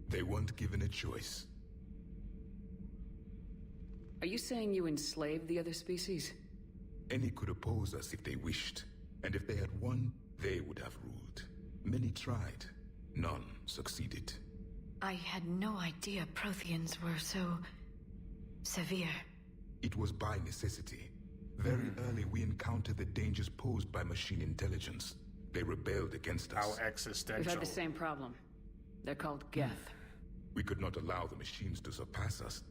They weren't given a choice. Are you saying you enslaved the other species? Any could oppose us if they wished. And if they had won, they would have ruled. Many tried. None succeeded. I had no idea Protheans were so... severe. It was by necessity. Very early we encountered the dangers posed by machine intelligence. They rebelled against us. How existential. We've had the same problem. They're called Geth. We could not allow the machines to surpass us.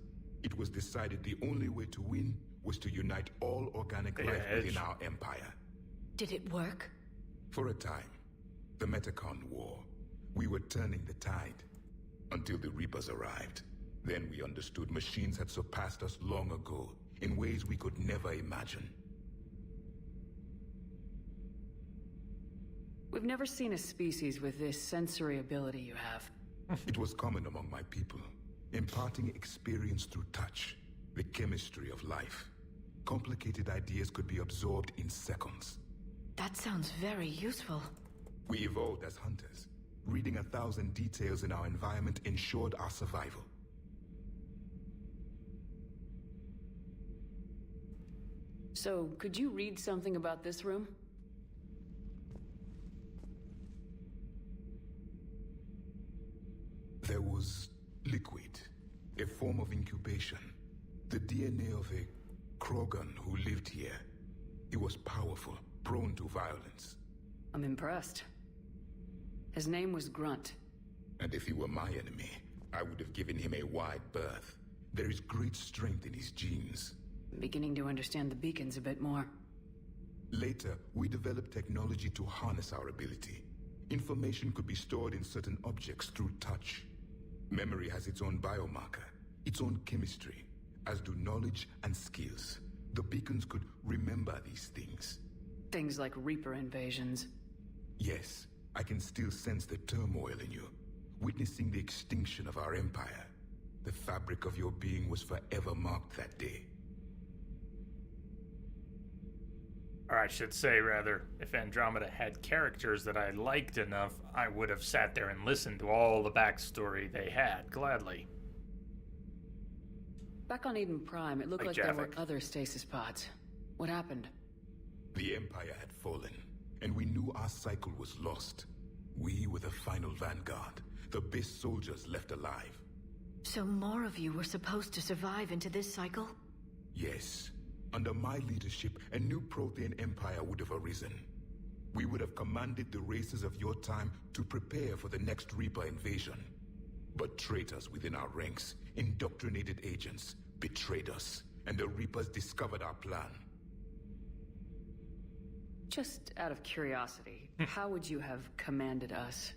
It was decided the only way to win was to unite all organic life within our empire. Did it work? For a time. The Metacon War. We were turning the tide. Until the Reapers arrived. Then we understood machines had surpassed us long ago, in ways we could never imagine. We've never seen a species with this sensory ability you have. It was common among my people, imparting experience through touch, the chemistry of life. Complicated ideas could be absorbed in seconds. That sounds very useful. We evolved as hunters. Reading 1,000 details in our environment ensured our survival. So, could you read something about this room? There was liquid, a form of incubation. The DNA of a Krogan who lived here. He was powerful, prone to violence. I'm impressed. His name was Grunt. And if he were my enemy, I would have given him a wide berth. There is great strength in his genes. I'm beginning to understand the beacons a bit more. Later, we developed technology to harness our ability. Information could be stored in certain objects through touch. Memory has its own biomarker, its own chemistry, as do knowledge and skills. The beacons could remember these things. Things like Reaper invasions. Yes, I can still sense the turmoil in you, witnessing the extinction of our empire. The fabric of your being was forever marked that day. Or I should say, rather, if Andromeda had characters that I liked enough, I would have sat there and listened to all the backstory they had, gladly. Back on Eden Prime, it looked like there were other stasis pods. What happened? The Empire had fallen, and we knew our cycle was lost. We were the final vanguard, the best soldiers left alive. So more of you were supposed to survive into this cycle? Yes. Under my leadership, a new Prothean empire would have arisen. We would have commanded the races of your time to prepare for the next Reaper invasion. But traitors within our ranks, indoctrinated agents, betrayed us, and the Reapers discovered our plan. Just out of curiosity, how would you have commanded us?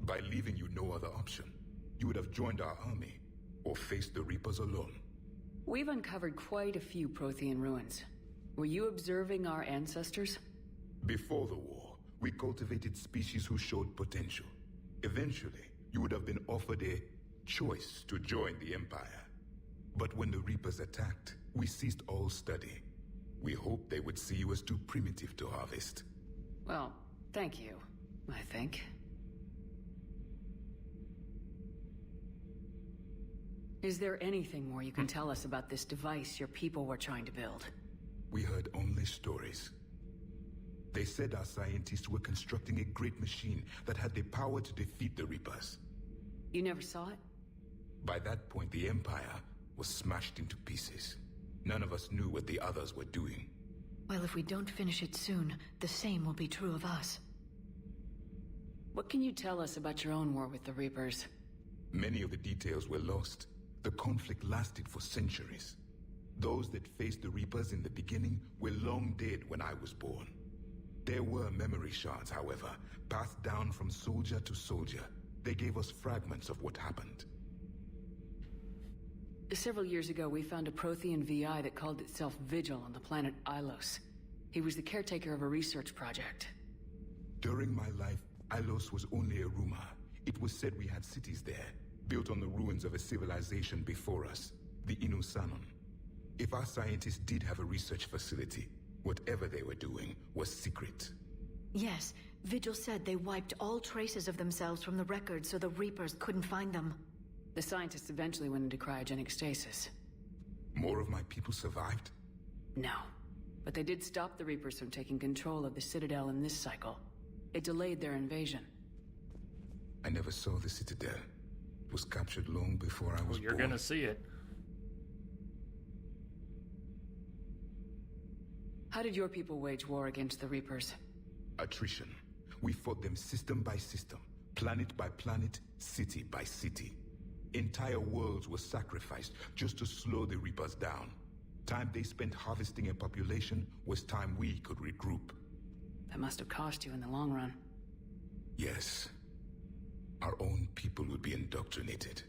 By leaving you no other option. You would have joined our army, or faced the Reapers alone. We've uncovered quite a few Prothean ruins. Were you observing our ancestors? Before the war, we cultivated species who showed potential. Eventually, you would have been offered a choice to join the Empire. But when the Reapers attacked, we ceased all study. We hoped they would see you as too primitive to harvest. Well, thank you, I think. Is there anything more you can tell us about this device your people were trying to build? We heard only stories. They said our scientists were constructing a great machine that had the power to defeat the Reapers. You never saw it? By that point, the Empire was smashed into pieces. None of us knew what the others were doing. Well, if we don't finish it soon, the same will be true of us. What can you tell us about your own war with the Reapers? Many of the details were lost. The conflict lasted for centuries. Those that faced the Reapers in the beginning were long dead when I was born. There were memory shards, however, passed down from soldier to soldier. They gave us fragments of what happened. Several years ago, we found a Prothean VI that called itself Vigil on the planet Ilos. He was the caretaker of a research project. During my life, Ilos was only a rumor. It was said we had cities there, built on the ruins of a civilization before us, the Inusanon. If our scientists did have a research facility, whatever they were doing was secret. Yes, Vigil said they wiped all traces of themselves from the records so the Reapers couldn't find them. The scientists eventually went into cryogenic stasis. More of my people survived? No. But they did stop the Reapers from taking control of the Citadel in this cycle. It delayed their invasion. I never saw the Citadel. It was captured long before I was born. You're gonna see it. How did your people wage war against the Reapers? Attrition. We fought them system by system, planet by planet, city by city. Entire worlds were sacrificed just to slow the Reapers down. Time they spent harvesting a population was time we could regroup. That must have cost you in the long run. Yes. Our own people would be indoctrinated,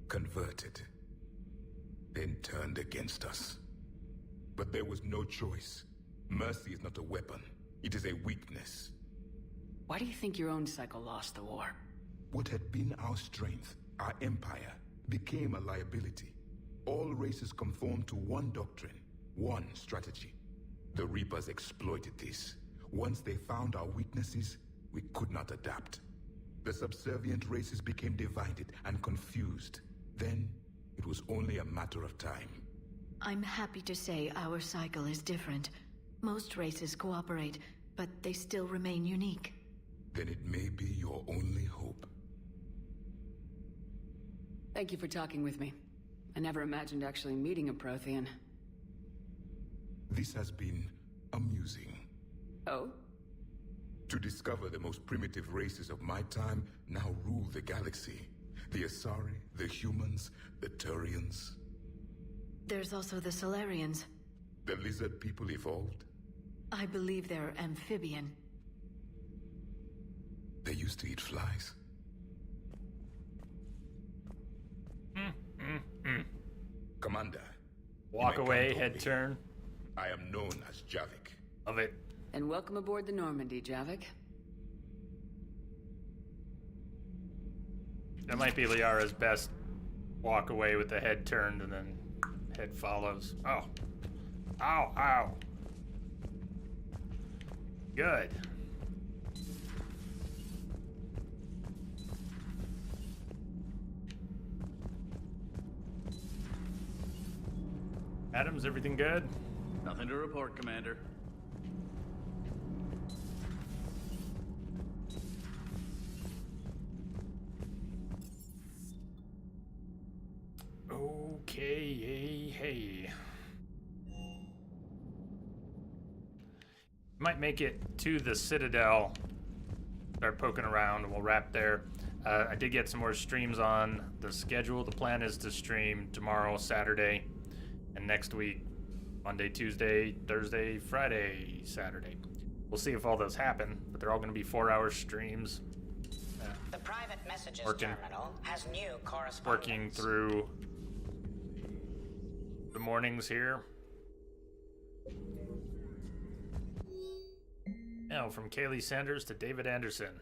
converted, then turned against us. But there was no choice. Mercy is not a weapon. It is a weakness. Why do you think your own cycle lost the war? What had been our strength, our empire, became a liability. All races conformed to one doctrine, one strategy. The Reapers exploited this. Once they found our weaknesses, we could not adapt. The subservient races became divided and confused. Then, it was only a matter of time. I'm happy to say our cycle is different. Most races cooperate, but they still remain unique. Then it may be your only hope. Thank you for talking with me. I never imagined actually meeting a Prothean. This has been amusing. Oh? To discover the most primitive races of my time now rule the galaxy. The Asari, the humans, the Turians. There's also the Solarians. The lizard people evolved? I believe they're amphibian. They used to eat flies. Commander. Walk away, head turn. I am known as Javik. Love it. And welcome aboard the Normandy, Javik. That might be Liara's best walk away with the head turned and then head follows. Oh. Ow, ow. Good. Adams, everything good? Nothing to report, Commander. hey. Might make it to the Citadel. Start poking around and we'll wrap there. I did get some more streams on the schedule. The plan is to stream tomorrow, Saturday, and next week, Monday, Tuesday, Thursday, Friday, Saturday. We'll see if all those happen, but they're all going to be 4-hour streams. The private messages Working. terminal has new correspondence. Working through the mornings here. Now, from Kaylee Sanders to David Anderson.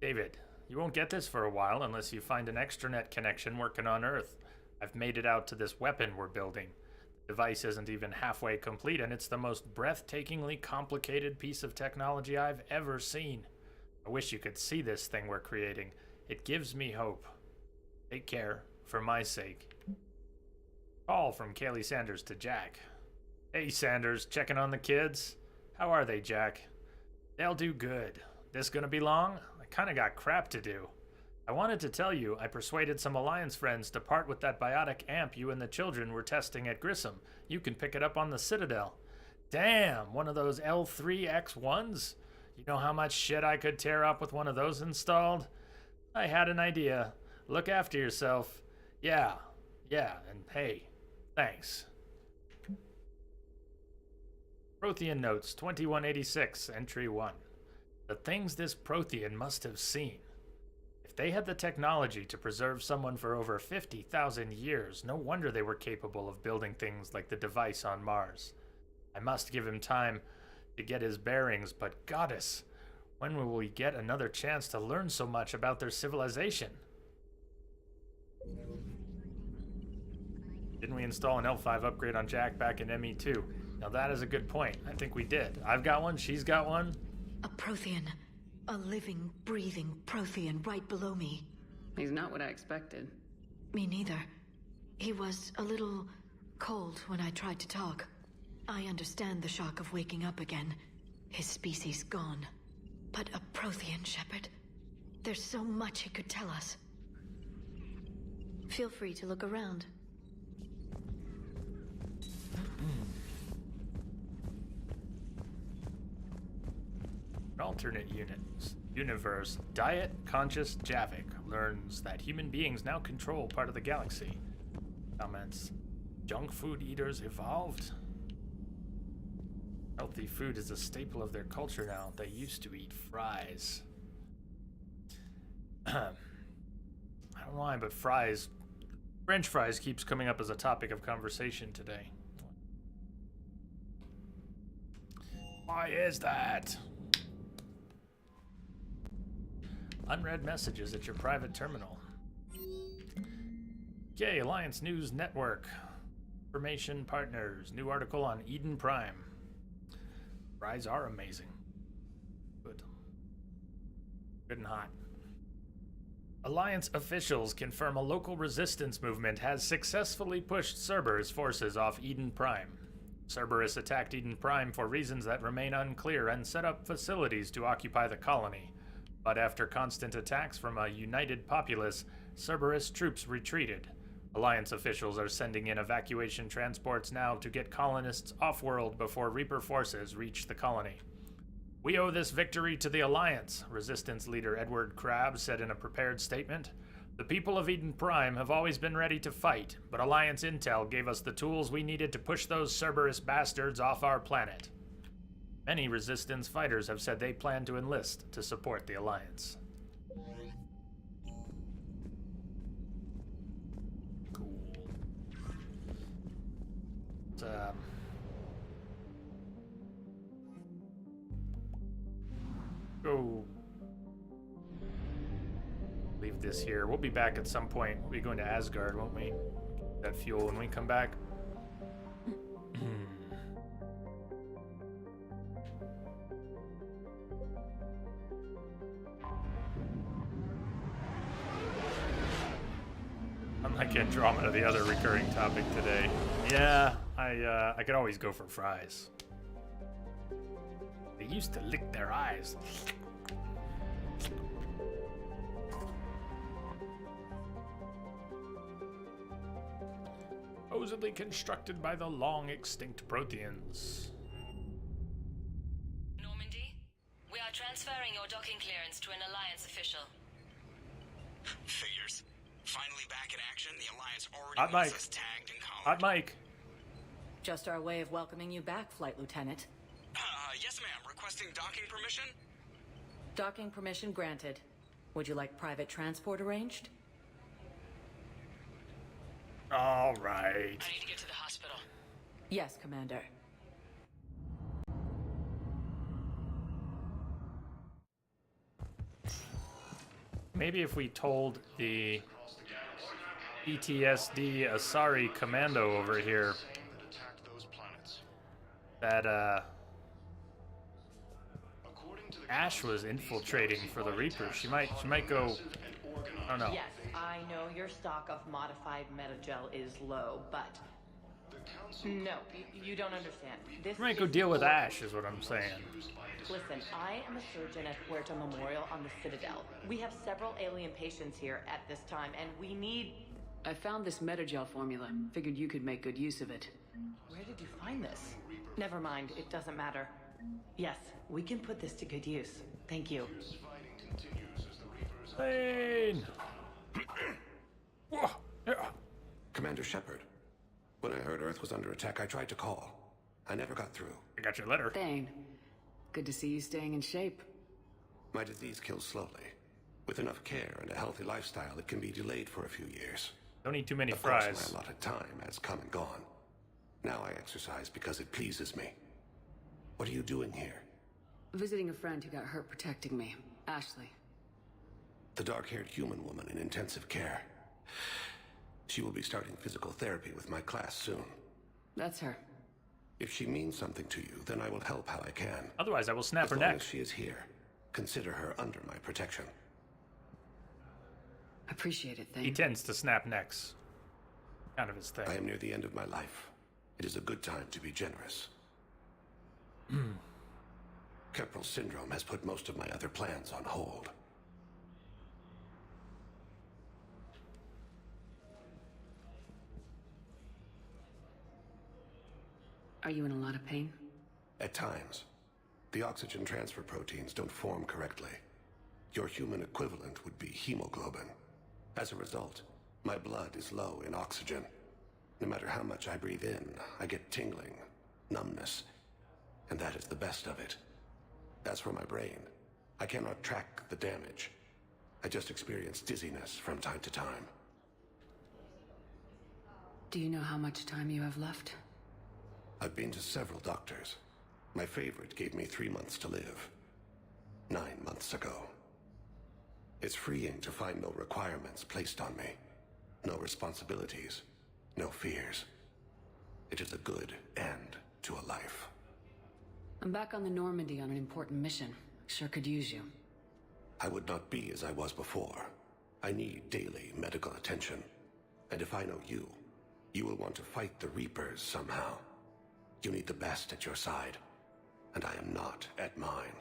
David, you won't get this for a while unless you find an extranet connection working on Earth. I've made it out to this weapon we're building. The device isn't even halfway complete, and it's the most breathtakingly complicated piece of technology I've ever seen. I wish you could see this thing we're creating. It gives me hope. Take care, for my sake. Call from Kaylee Sanders to Jack. Hey, Sanders, checking on the kids? How are they, Jack? They'll do good. This gonna be long? I kinda got crap to do. I wanted to tell you I persuaded some Alliance friends to part with that biotic amp you and the children were testing at Grissom. You can pick it up on the Citadel. Damn, one of those L3X1s? You know how much shit I could tear up with one of those installed? I had an idea. Look after yourself. Yeah, and hey, thanks. Prothean Notes 2186, Entry 1. The things this Prothean must have seen. If they had the technology to preserve someone for over 50,000 years, no wonder they were capable of building things like the device on Mars. I must give him time to get his bearings, but Goddess, when will we get another chance to learn so much about their civilization? Didn't we install an L5 upgrade on Jack back in ME2? Now that is a good point. I think we did. I've got one, she's got one. A Prothean. A living, breathing Prothean right below me. He's not what I expected. Me neither. He was a little cold when I tried to talk. I understand the shock of waking up again. His species gone. But a Prothean, Shepard. There's so much he could tell us. Feel free to look around. Alternate universe. Diet Conscious Javik learns that human beings now control part of the galaxy. Comments. Junk food eaters evolved? Healthy food is a staple of their culture now. They used to eat fries. I don't know why, but fries, French fries keeps coming up as a topic of conversation today. Why is that? Unread messages at your private terminal. Okay, Alliance News Network. Information partners. New article on Eden Prime. Fries are amazing. Good. Good and hot. Alliance officials confirm a local resistance movement has successfully pushed Cerberus forces off Eden Prime. Cerberus attacked Eden Prime for reasons that remain unclear and set up facilities to occupy the colony. But after constant attacks from a united populace, Cerberus troops retreated. Alliance officials are sending in evacuation transports now to get colonists off-world before Reaper forces reach the colony. We owe this victory to the Alliance, Resistance leader Edward Crabb said in a prepared statement. The people of Eden Prime have always been ready to fight, but Alliance intel gave us the tools we needed to push those Cerberus bastards off our planet. Many Resistance fighters have said they plan to enlist to support the Alliance. Cool. Go. Leave this here. We'll be back at some point. We'll be going to Asgard, won't we? That fuel when we come back. Unlike Andromeda, the other recurring topic today. Yeah, I could always go for fries. They used to lick their eyes. supposedly constructed by the long-extinct Protheans. Normandy, we are transferring your docking clearance to an Alliance official. Figures. Finally back in action, the Alliance already Hot wants mic. us tagged and Hot mic. Just our way of welcoming you back, Flight Lieutenant. Yes, ma'am. Requesting docking permission? Docking permission granted. Would you like private transport arranged? All right. I need to get to the hospital. Yes, Commander. Maybe if we told the PTSD Asari commando over here that Ash was infiltrating for the Reapers, she might go. I don't know. Yes, I know your stock of modified metagel is low, but no, you don't understand. This She might go is deal with for- Ash, is what I'm saying. Listen, I am a surgeon at Puerto Memorial on the Citadel. We have several alien patients here at this time, and we need... I found this metagel formula. Figured you could make good use of it. Where did you find this? Never mind, it doesn't matter. Yes, we can put this to good use. Thank you. Lane! Commander Shepard, when I heard Earth was under attack, I tried to call. I never got through. I got your letter. Thane, good to see you staying in shape. My disease kills slowly. With enough care and a healthy lifestyle, it can be delayed for a few years. Don't eat too many Of fries. course, my allotted time has come and gone. Now I exercise because it pleases me. What are you doing here? Visiting a friend who got hurt protecting me. Ashley. The dark-haired human woman in intensive care. She will be starting physical therapy with my class soon. That's her. If she means something to you, then I will help how I can. Otherwise, I will snap her As long neck. as she is here, consider her under my protection. Appreciate it, Thane. He tends to snap necks. Kind of his thing. I am near the end of my life. It is a good time to be generous. Keppel syndrome has put most of my other plans on hold. Are you in a lot of pain? At times. The oxygen transfer proteins don't form correctly. Your human equivalent would be hemoglobin. As a result, my blood is low in oxygen. No matter how much I breathe in, I get tingling, numbness, and that is the best of it. As for my brain, I cannot track the damage. I just experience dizziness from time to time. Do you know how much time you have left? I've been to several doctors. My favorite gave me 3 months to live. 9 months ago. It's freeing to find no requirements placed on me. No responsibilities. No fears. It is a good end to a life. I'm back on the Normandy on an important mission. Sure could use you. I would not be as I was before. I need daily medical attention. And if I know you, you will want to fight the Reapers somehow. You need the best at your side, and I am not at mine.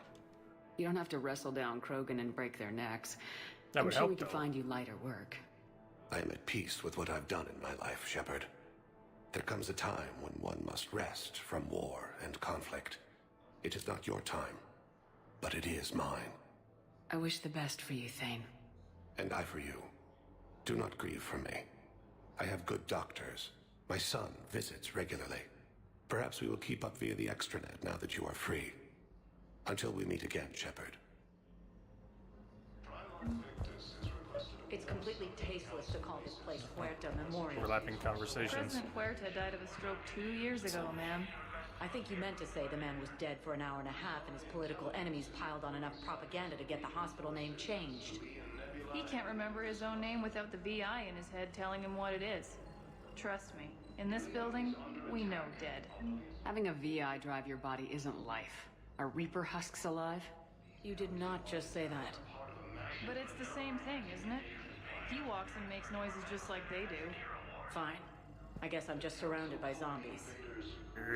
You don't have to wrestle down Krogan and break their necks. That I'm would sure help, we could though. find you lighter work. I am at peace with what I've done in my life, Shepard. There comes a time when one must rest from war and conflict. It is not your time, but it is mine. I wish the best for you, Thane. And I for you. Do not grieve for me. I have good doctors. My son visits regularly. Perhaps we will keep up via the extranet now that you are free. Until we meet again, Shepard. It's completely tasteless to call this place Puerto Memorial. Overlapping conversations. President Huerta died of a stroke 2 years ago, ma'am. I think you meant to say the man was dead for an hour and a half and his political enemies piled on enough propaganda to get the hospital name changed. He can't remember his own name without the VI in his head telling him what it is. Trust me, in this building, we know dead. Having a VI drive your body isn't life. Are Reaper husks alive? You did not just say that. But it's the same thing, isn't it? He walks and makes noises just like they do. Fine. I guess I'm just surrounded by zombies.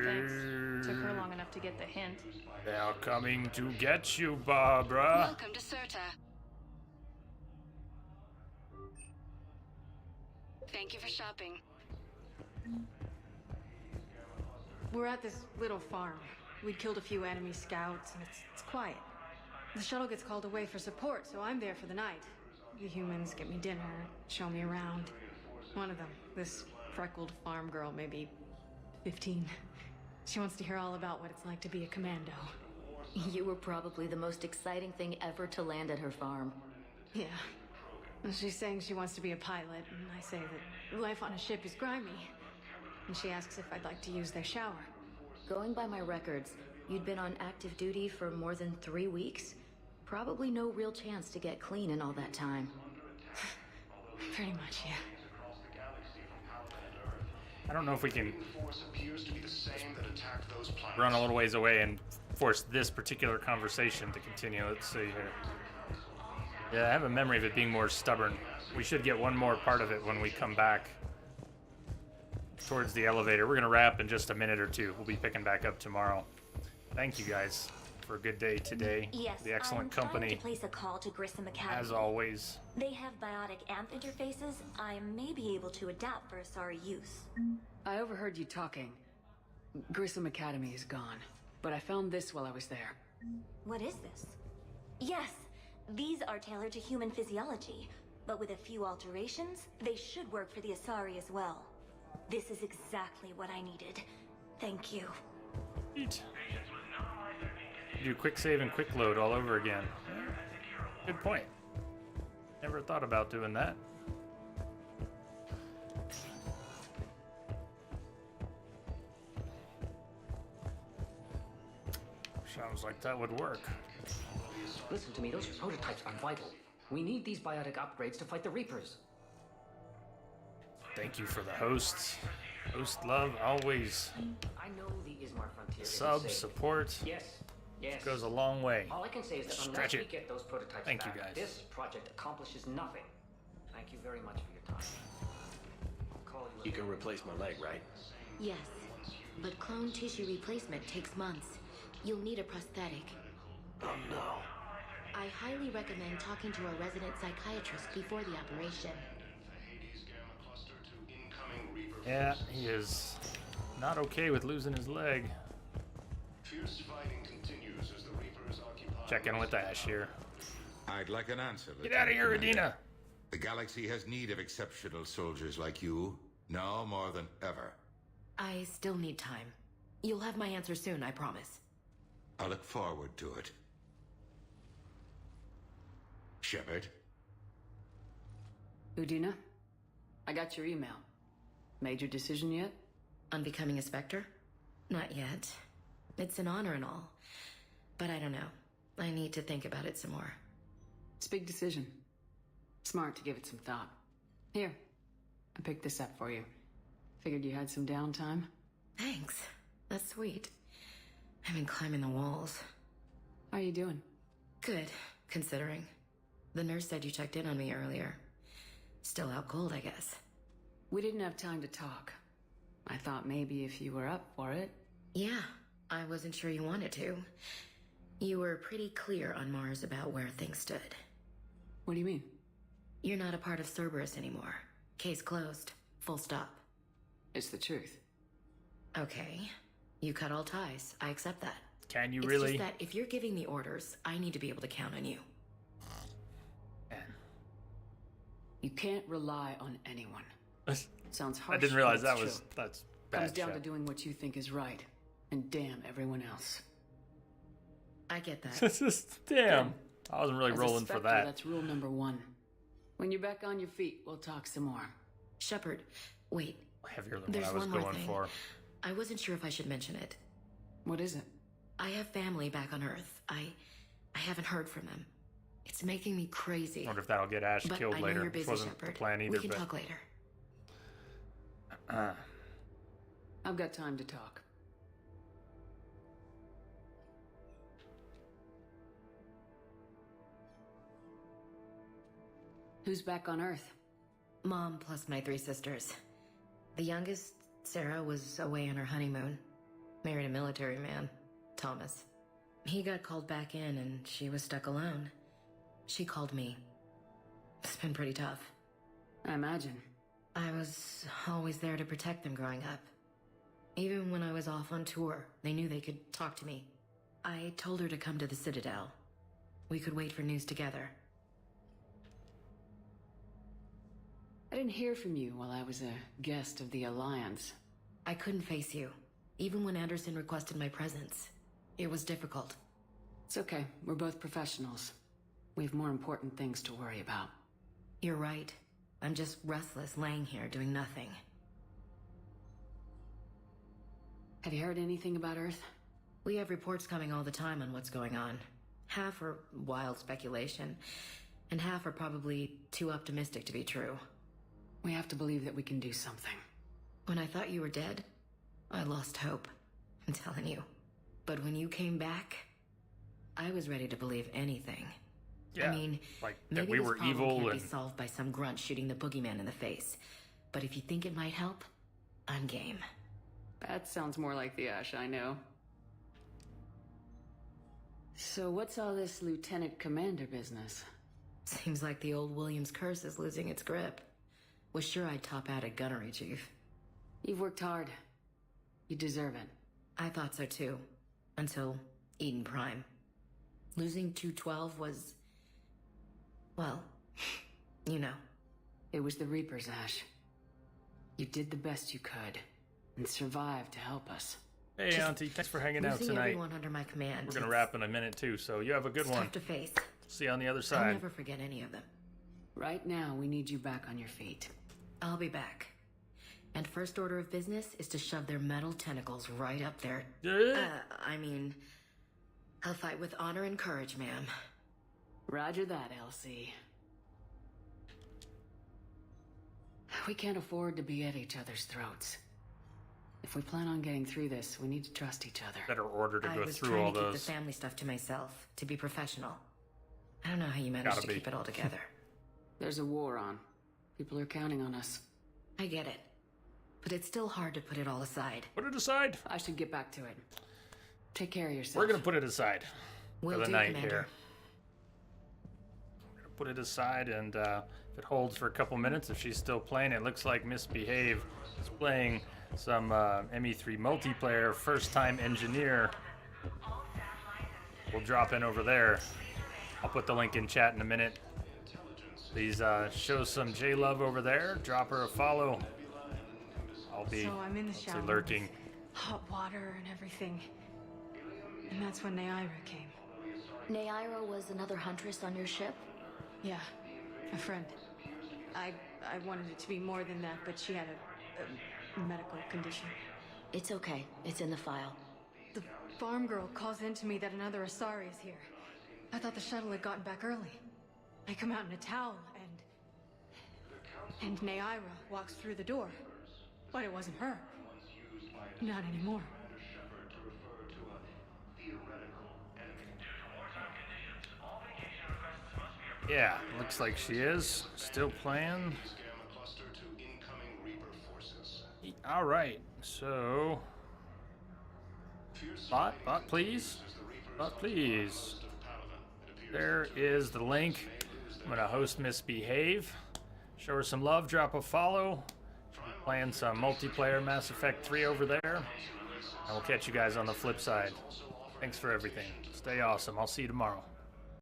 Thanks. Took her long enough to get the hint. They're coming to get you, Barbara. Welcome to Serta. Thank you for shopping. We're at this little farm. We'd killed a few enemy scouts, and it's quiet. The shuttle gets called away for support, so I'm there for the night. The humans get me dinner, show me around. One of them, this freckled farm girl, maybe 15. She wants to hear all about what it's like to be a commando. You were probably the most exciting thing ever to land at her farm. Yeah. She's saying she wants to be a pilot, and I say that life on a ship is grimy. And she asks if I'd like to use their shower. Going by my records, you'd been on active duty for more than 3 weeks. Probably no real chance to get clean in all that time. Pretty much, yeah. I don't know if we can run a little ways away and force this particular conversation to continue. Let's see here. Yeah, I have a memory of it being more stubborn. We should get one more part of it when we come back towards the elevator. We're going to wrap in just a minute or two. We'll be picking back up tomorrow. Thank you guys for a good day today. Yes, the excellent I'm company. trying to place a call to Grissom Academy. As always. They have biotic amp interfaces. I may be able to adapt for Asari use. I overheard you talking. Grissom Academy is gone, but I found this while I was there. What is this? Yes, these are tailored to human physiology, but with a few alterations, they should work for the Asari as well. This is exactly what I needed. Thank you. Eat. Do quick save and quick load all over again. Good point. Never thought about doing that. Sounds like that would work. Listen to me, those prototypes are vital. We need these biotic upgrades to fight the Reapers. Thank you for the hosts. Host love always. I know the Ismar frontier Sub isn't safe. support. Yes. Yes. Goes a long way. All I can say is that Stretch unless we it. get those prototypes Thank you, back, guys. this project accomplishes nothing. Thank you very much for your time. I'll call you. You can replace my leg, right? Yes, but clone tissue replacement takes months. You'll need a prosthetic. Oh no. I highly recommend talking to a resident psychiatrist before the operation. Yeah, he is not okay with losing his leg. Fierce fighting continues as the Reapers occupy. Check in with Ash here. I'd like an answer. Get out of here, Lieutenant Adina. The galaxy has need of exceptional soldiers like you, now more than ever. I still need time. You'll have my answer soon, I promise. I look forward to it. Shepard? Udina, I got your email. Made your decision yet? On becoming a Spectre? Not yet. It's an honor and all. But I don't know. I need to think about it some more. It's a big decision. Smart to give it some thought. Here, I picked this up for you. Figured you had some downtime. Thanks. That's sweet. I've been climbing the walls. How are you doing? Good, considering. The nurse said you checked in on me earlier. Still out cold, I guess. We didn't have time to talk. I thought maybe if you were up for it. Yeah, I wasn't sure you wanted to. You were pretty clear on Mars about where things stood. What do you mean? You're not a part of Cerberus anymore. Case closed. Full stop. It's the truth. Okay. You cut all ties. I accept that. Can you It's really? just that if you're giving me orders, I need to be able to count on you. You can't rely on anyone. Sounds harsh. I didn't realize but that it's was true. that's bad. Comes down to Shep. doing what you think is right, and damn everyone else. I get that. Damn. I wasn't really As a rolling for Spectre, that. That's rule number 1. When you're back on your feet, we'll talk some more. Shepard, wait. Heavier than There's what I was one more going thing. for. I wasn't sure if I should mention it. What is it? I have family back on Earth. I haven't heard from them. It's making me crazy. Wonder if that'll get Ash But killed I know later. you're busy, Which wasn't Shepard. the plan either. We can but talk later. I've got time to talk. Who's back on Earth? Mom plus my 3 sisters. The youngest, Sarah, was away on her honeymoon. Married a military man, Thomas. He got called back in and she was stuck alone. She called me. It's been pretty tough. I imagine. I was always there to protect them growing up. Even when I was off on tour, they knew they could talk to me. I told her to come to the Citadel. We could wait for news together. I didn't hear from you while I was a guest of the Alliance. I couldn't face you, even when Anderson requested my presence. It was difficult. It's okay. We're both professionals. We have more important things to worry about. You're right. I'm just restless, laying here doing nothing. Have you heard anything about Earth? We have reports coming all the time on what's going on. Half are wild speculation, and half are probably too optimistic to be true. We have to believe that we can do something. When I thought you were dead, I lost hope. I'm telling you. But when you came back, I was ready to believe anything. Yeah, I mean, like maybe that we this were problem evil can't and be solved by some grunt shooting the boogeyman in the face. But if you think it might help, I'm game. That sounds more like the Ash I know. So what's all this Lieutenant Commander business? Seems like the old Williams curse is losing its grip. Was sure I'd top out at gunnery, Chief. You've worked hard. You deserve it. I thought so too. Until Eden Prime. Losing 212 was... well, you know. It was the Reapers, Ash. You did the best you could, and survived to help us. Hey, Auntie, thanks for hanging out Losing tonight. everyone under my command. We're gonna wrap in a minute too, so you have a good It's one. tough to face. See you on the other I'll side. never forget any of them. Right now, we need you back on your feet. I'll be back. And first order of business is to shove their metal tentacles right up there. I'll fight with honor and courage, ma'am. Roger that, Elsie. We can't afford to be at each other's throats. If we plan on getting through this, we need to trust each other. Better order to I go was through trying all to keep those. the family stuff to myself, to be professional. I don't know how you managed Gotta to be. keep it all together. There's a war on. People are counting on us. I get it. But it's still hard to put it all aside. Put it aside. I should get back to it. Take care of yourself. We're gonna put it aside Will for the do, night Commander. here. We're gonna put it aside, and if it holds for a couple minutes, if she's still playing, it looks like Misbehave is playing some ME3 multiplayer. First-time engineer. We'll drop in over there. I'll put the link in chat in a minute. Please show some J-Love over there. Drop her a follow. I'll be So I'm in the shower. lurking. with hot water and everything. And that's when Neaira came. Neaira was another huntress on your ship? Yeah, a friend. I wanted it to be more than that, but she had a medical condition. It's okay. It's in the file. The farm girl calls in to me that another Asari is here. I thought the shuttle had gotten back early. I come out in a towel, and Neaira walks through the door. But it wasn't her. Not anymore. Yeah, looks like she is. Still playing. All right, so... Bot, please. Bot, please. There is the link. I'm gonna host Misbehave. Show her some love, drop a follow. Playing some multiplayer Mass Effect 3 over there. And we'll catch you guys on the flip side. Thanks for everything. Stay awesome. I'll see you tomorrow.